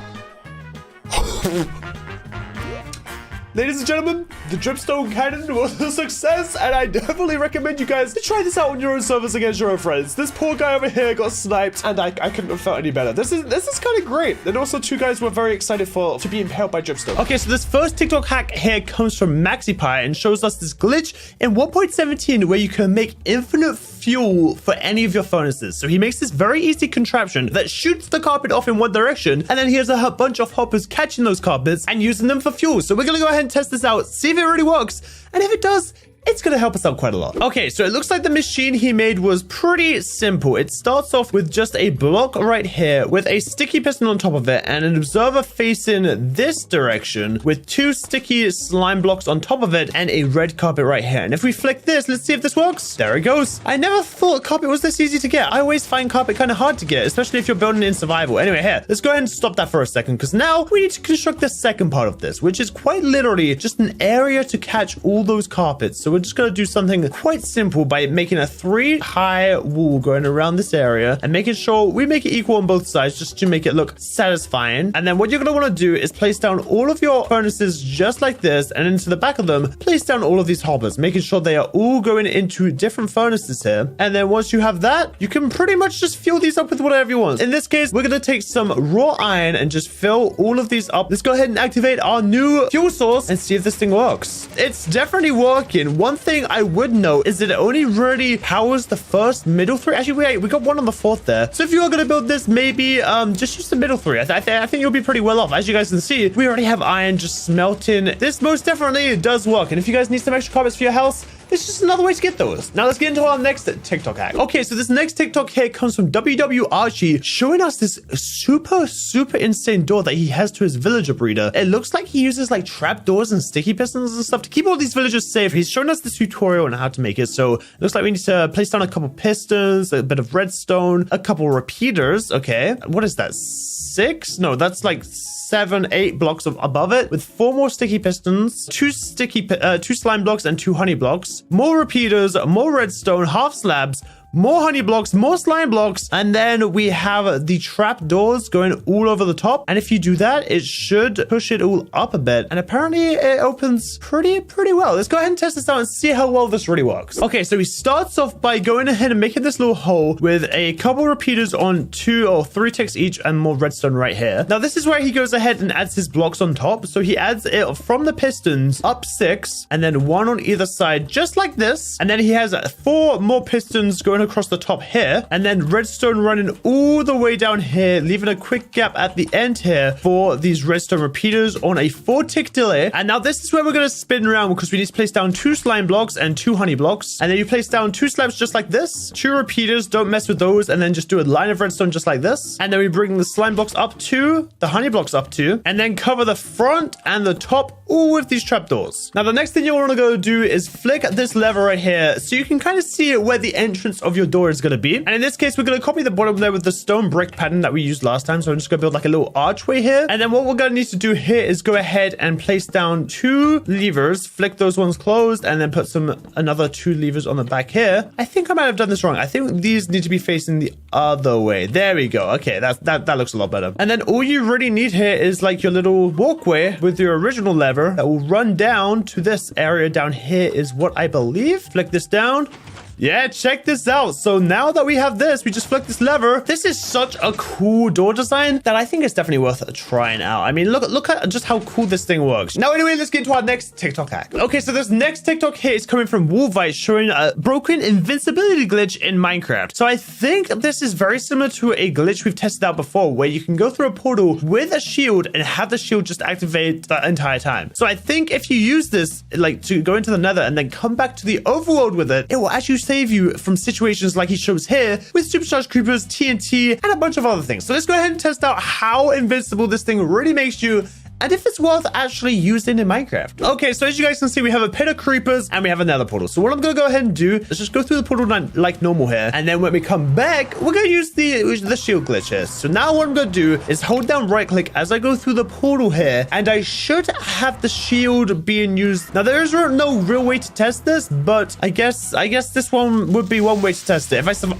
Ladies and gentlemen, the dripstone cannon was a success, and I definitely recommend you guys to try this out on your own servers against your own friends. This poor guy over here got sniped, and I couldn't have felt any better. This is kind of great. And also, two guys were very excited to be impaled by dripstone. Okay, so this first TikTok hack here comes from MaxiPie and shows us this glitch in 1.17 where you can make infinite fuel for any of your furnaces. So he makes this very easy contraption that shoots the carpet off in one direction, and then he has a bunch of hoppers catching those carpets and using them for fuel. So we're gonna go ahead and test this out, see if it really works, and if it does, it's gonna help us out quite a lot. Okay, so it looks like the machine he made was pretty simple. It starts off with just a block right here with a sticky piston on top of it and an observer facing this direction with two sticky slime blocks on top of it and a red carpet right here. And if we flick this, let's see if this works. There it goes. I never thought carpet was this easy to get. I always find carpet kind of hard to get, especially if you're building in survival. Anyway, here, let's go ahead and stop that for a second, because now we need to construct the second part of this, which is quite literally just an area to catch all those carpets. So we're just going to do something quite simple by making a 3-high wall going around this area and making sure we make it equal on both sides just to make it look satisfying. And then what you're going to want to do is place down all of your furnaces just like this, and into the back of them, place down all of these hoppers, making sure they are all going into different furnaces here. And then once you have that, you can pretty much just fill these up with whatever you want. In this case, we're going to take some raw iron and just fill all of these up. Let's go ahead and activate our new fuel source and see if this thing works. It's definitely working. One thing I would note is that it only really powers the first middle three. Actually, wait, we got one on the fourth there. So if you are going to build this, maybe just use the middle three. I think you'll be pretty well off. As you guys can see, we already have iron just smelting. This most definitely does work. And if you guys need some extra carpets for your house, it's just another way to get those. Now let's get into our next TikTok hack. Okay, so this next TikTok here comes from WW Archie, showing us this super insane door that he has to his villager breeder. It looks like he uses like trap doors and sticky pistons and stuff to keep all these villagers safe. He's showing us this tutorial on how to make it. So it looks like we need to place down a couple pistons, a bit of redstone, a couple repeaters. Okay, what is that? 6? No, that's like 7, 8 blocks above it, with 4 more sticky pistons, 2 slime blocks, and 2 honey blocks, more repeaters, more redstone, half slabs, more honey blocks, more slime blocks, and then we have the trap doors going all over the top. And if you do that, it should push it all up a bit. And apparently it opens pretty well. Let's go ahead and test this out and see how well this really works. Okay, so he starts off by going ahead and making this little hole with a couple repeaters on 2 or 3 ticks each and more redstone right here. Now this is where he goes ahead and adds his blocks on top. So he adds it from the pistons up 6 and then 1 on either side, just like this. And then he has 4 more pistons going across the top here, and then redstone running all the way down here, leaving a quick gap at the end here for these redstone repeaters on a 4-tick delay. And now this is where we're going to spin around, because we need to place down 2 slime blocks and 2 honey blocks, and then you place down 2 slabs just like this, 2 repeaters, don't mess with those, and then just do a line of redstone just like this. And then we bring the slime blocks up to the honey blocks up to, and then cover the front and the top all with these trapdoors. Now the next thing you want to go do is flick this lever right here so you can kind of see where the entrance of your door is going to be. And in this case, we're going to copy the bottom there with the stone brick pattern that we used last time. So I'm just going to build like a little archway here. And then what we're going to need to do here is go ahead and place down 2 levers, flick those ones closed, and then put another 2 levers on the back here. I think I might have done this wrong. I think these need to be facing the other way. There we go. Okay, that looks a lot better. And then all you really need here is like your little walkway with your original lever that will run down to this area down here is what I believe. Flick this down. Yeah, check this out. So now that we have this, we just flick this lever. This is such a cool door design that I think it's definitely worth trying out. I mean, look at just how cool this thing works. Now, anyway, let's get into our next TikTok hack. Okay, so this next TikTok hit is coming from Wolvite, showing a broken invincibility glitch in Minecraft. So I think this is very similar to a glitch we've tested out before, where you can go through a portal with a shield and have the shield just activate the entire time. So I think if you use this, like, to go into the nether and then come back to the overworld with it, it will actually save you from situations like he shows here with supercharged creepers, TNT, and a bunch of other things. So let's go ahead and test out how invincible this thing really makes you, and if it's worth actually using in Minecraft. Okay, so as you guys can see, we have a pit of creepers and we have another portal. So what I'm going to go ahead and do is just go through the portal like normal here. And then when we come back, we're going to use the shield glitch here. So now what I'm going to do is hold down right click as I go through the portal here. And I should have the shield being used. Now there is no real way to test this, but I guess this one would be one way to test it. If I survive...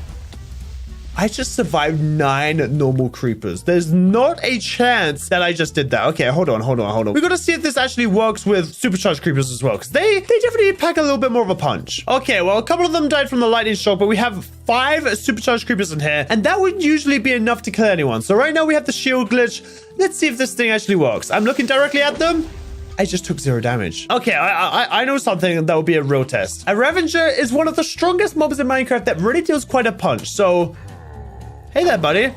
I just survived 9 normal creepers. There's not a chance that I just did that. Okay, hold on. We gotta see if this actually works with supercharged creepers as well, because they definitely pack a little bit more of a punch. Okay, well, a couple of them died from the lightning shock, but we have 5 supercharged creepers in here, and that would usually be enough to kill anyone. So right now we have the shield glitch. Let's see if this thing actually works. I'm looking directly at them. I just took 0 damage. Okay, I know something that will be a real test. A Revenger is one of the strongest mobs in Minecraft that really deals quite a punch. So, hey there, buddy.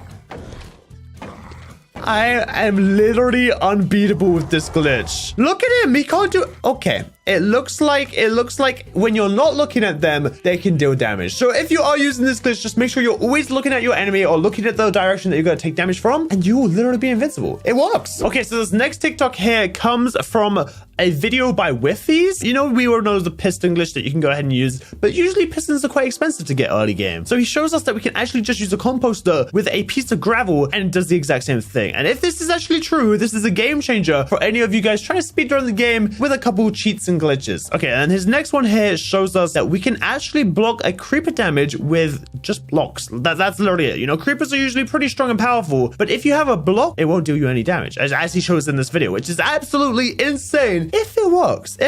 I am literally unbeatable with this glitch. Look at him. He can't do... Okay. It looks like when you're not looking at them, they can deal damage. So if you are using this glitch, just make sure you're always looking at your enemy or looking at the direction that you're going to take damage from, and you will literally be invincible. It works. Okay, so this next TikTok here comes from a video by Whiffies. You know, we all know the piston glitch that you can go ahead and use, but usually pistons are quite expensive to get early game. So he shows us that we can actually just use a composter with a piece of gravel and it does the exact same thing. And if this is actually true, this is a game changer for any of you guys trying to speedrun the game with a couple cheats and glitches. Okay, and his next one here shows us that we can actually block a creeper damage with just blocks. That's literally it. You know, creepers are usually pretty strong and powerful, but if you have a block, it won't do you any damage, as he shows in this video, which is absolutely insane if it works,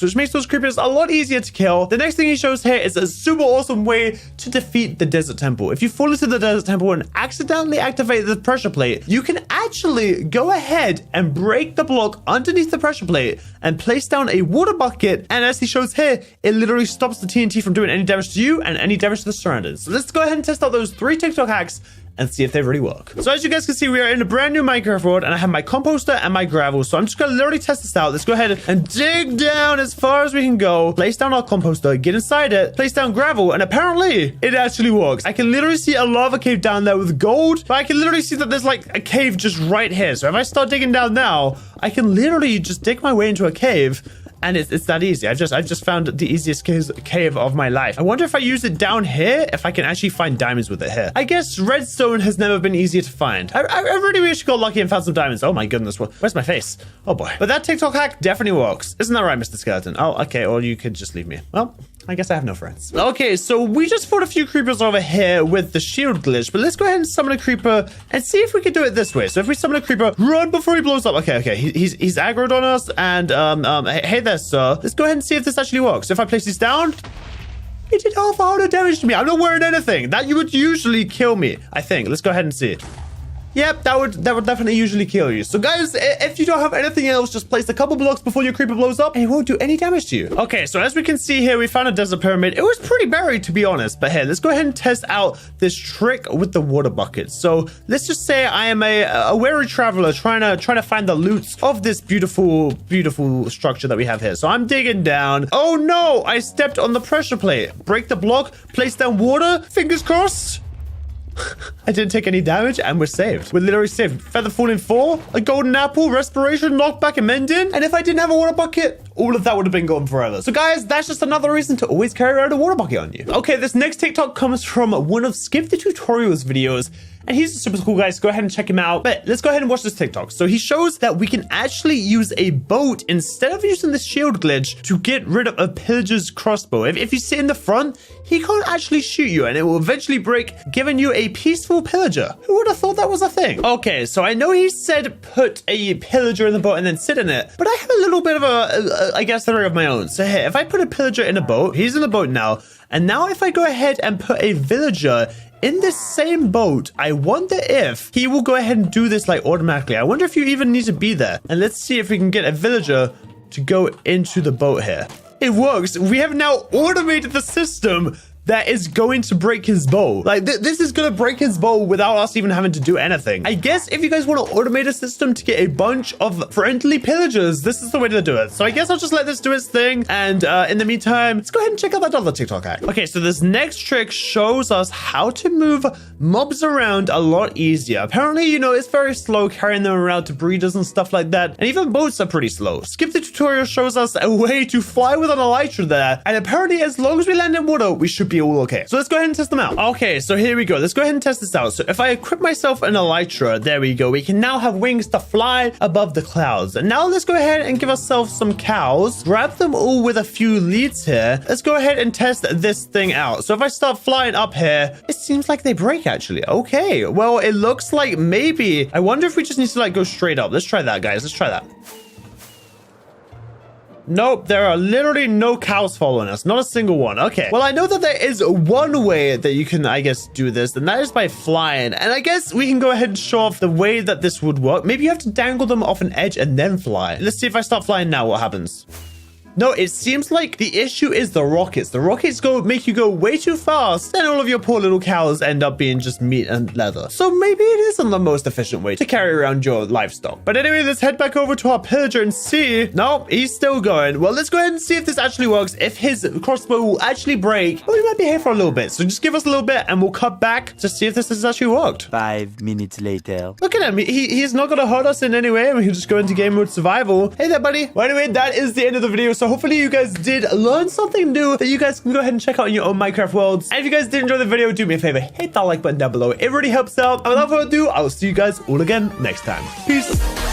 which makes those creepers a lot easier to kill. The next thing he shows here is a super awesome way to defeat the desert temple. If you fall into the desert temple and accidentally activate the pressure plate, you can actually go ahead and break the block underneath the pressure plate and place down a water bucket, and as he shows here, it literally stops the TNT from doing any damage to you and any damage to the surroundings. So let's go ahead and test out those 3 TikTok hacks and see if they really work. So as you guys can see, we are in a brand new Minecraft world, and I have my composter and my gravel. So I'm just gonna literally test this out. Let's go ahead and dig down as far as we can go. Place down our composter, get inside it, place down gravel, and apparently it actually works. I can literally see a lava cave down there with gold, but I can literally see that there's like a cave just right here. So if I start digging down now, I can literally just dig my way into a cave. And it's that easy. I've just found the easiest cave of my life. I wonder if I use it down here, if I can actually find diamonds with it here. I guess redstone has never been easier to find. I really wish I got lucky and found some diamonds. Oh my goodness, where's my face? Oh boy. But that TikTok hack definitely works. Isn't that right, Mr. Skeleton? Oh, okay, or you could just leave me. Well, I guess I have no friends. Okay, so we just fought a few creepers over here with the shield glitch, but let's go ahead and summon a creeper and see if we can do it this way. So if we summon a creeper, run before he blows up. Okay, he's aggroed on us, and hey there, sir. Let's go ahead and see if this actually works. If I place these down, it did half the damage to me. I'm not wearing anything. That would usually kill me, I think. Let's go ahead and see. Yep, that would definitely usually kill you. So guys, if you don't have anything else, just place a couple blocks before your creeper blows up and it won't do any damage to you. Okay, so as we can see here, we found a desert pyramid. It was pretty buried, to be honest. But hey, let's go ahead and test out this trick with the water bucket. So let's just say I am a weary traveler trying to find the loot of this beautiful structure that we have here. So I'm digging down. Oh no, I stepped on the pressure plate. Break the block, place down water. Fingers crossed. I didn't take any damage and we're saved. We're literally saved. Feather falling 4, a golden apple, respiration, knockback, and mending. And if I didn't have a water bucket, all of that would have been gone forever. So guys, that's just another reason to always carry around a water bucket on you. Okay, this next TikTok comes from one of Skip the Tutorials videos. And he's super cool, guys. Go ahead and check him out. But let's go ahead and watch this TikTok. So he shows that we can actually use a boat instead of using the shield glitch to get rid of a pillager's crossbow. If you sit in the front, he can't actually shoot you and it will eventually break, giving you a peaceful pillager. Who would have thought that was a thing? Okay, so I know he said put a pillager in the boat and then sit in it, but I have a little bit of I guess, theory of my own. So here, if I put a pillager in a boat, he's in the boat now. And now if I go ahead and put a villager in this same boat, I wonder if he will go ahead and do this like automatically. I wonder if you even need to be there. And let's see if we can get a villager to go into the boat here. It works. We have now automated the system that is going to break his bow. Like, this is gonna break his bow without us even having to do anything. I guess if you guys want to automate a system to get a bunch of friendly pillagers, this is the way to do it. So I guess I'll just let this do its thing. And in the meantime, let's go ahead and check out that other TikTok hack. Okay, so this next trick shows us how to move mobs around a lot easier. Apparently, you know, it's very slow carrying them around to breeders and stuff like that. And even boats are pretty slow. Skip the Tutorial shows us a way to fly with an elytra there. And apparently, as long as we land in water, we should be be all okay. So let's go ahead and test them out. Okay, so here we go. Let's go ahead and test this out. So if I equip myself an elytra, there we go. We can now have wings to fly above the clouds. And now let's go ahead and give ourselves some cows. Grab them all with a few leads here. Let's go ahead and test this thing out. So if I start flying up here, it seems like they break actually. Okay, well, it looks like maybe, I wonder if we just need to like go straight up. Let's try that, guys. Let's try that. Nope, there are literally no cows following us. Not a single one. Okay. Well, I know that there is one way that you can, I guess, do this, and that is by flying. And I guess we can go ahead and show off the way that this would work. Maybe you have to dangle them off an edge and then fly. Let's see if I start flying now, what happens. No, it seems like the issue is the rockets. The rockets make you go way too fast, and all of your poor little cows end up being just meat and leather. So maybe it isn't the most efficient way to carry around your livestock. But anyway, let's head back over to our pillager and see. No, he's still going. Well, let's go ahead and see if this actually works. If his crossbow will actually break, well, we might be here for a little bit. So just give us a little bit and we'll cut back to see if this has actually worked. 5 minutes later. Look at him. He's not going to hurt us in any way. We can just go into game mode survival. Hey there, buddy. Well, anyway, that is the end of the video. So hopefully you guys did learn something new that you guys can go ahead and check out in your own Minecraft worlds. And if you guys did enjoy the video, do me a favor, hit that like button down below. It really helps out. And without further ado, I'll see you guys all again next time. Peace.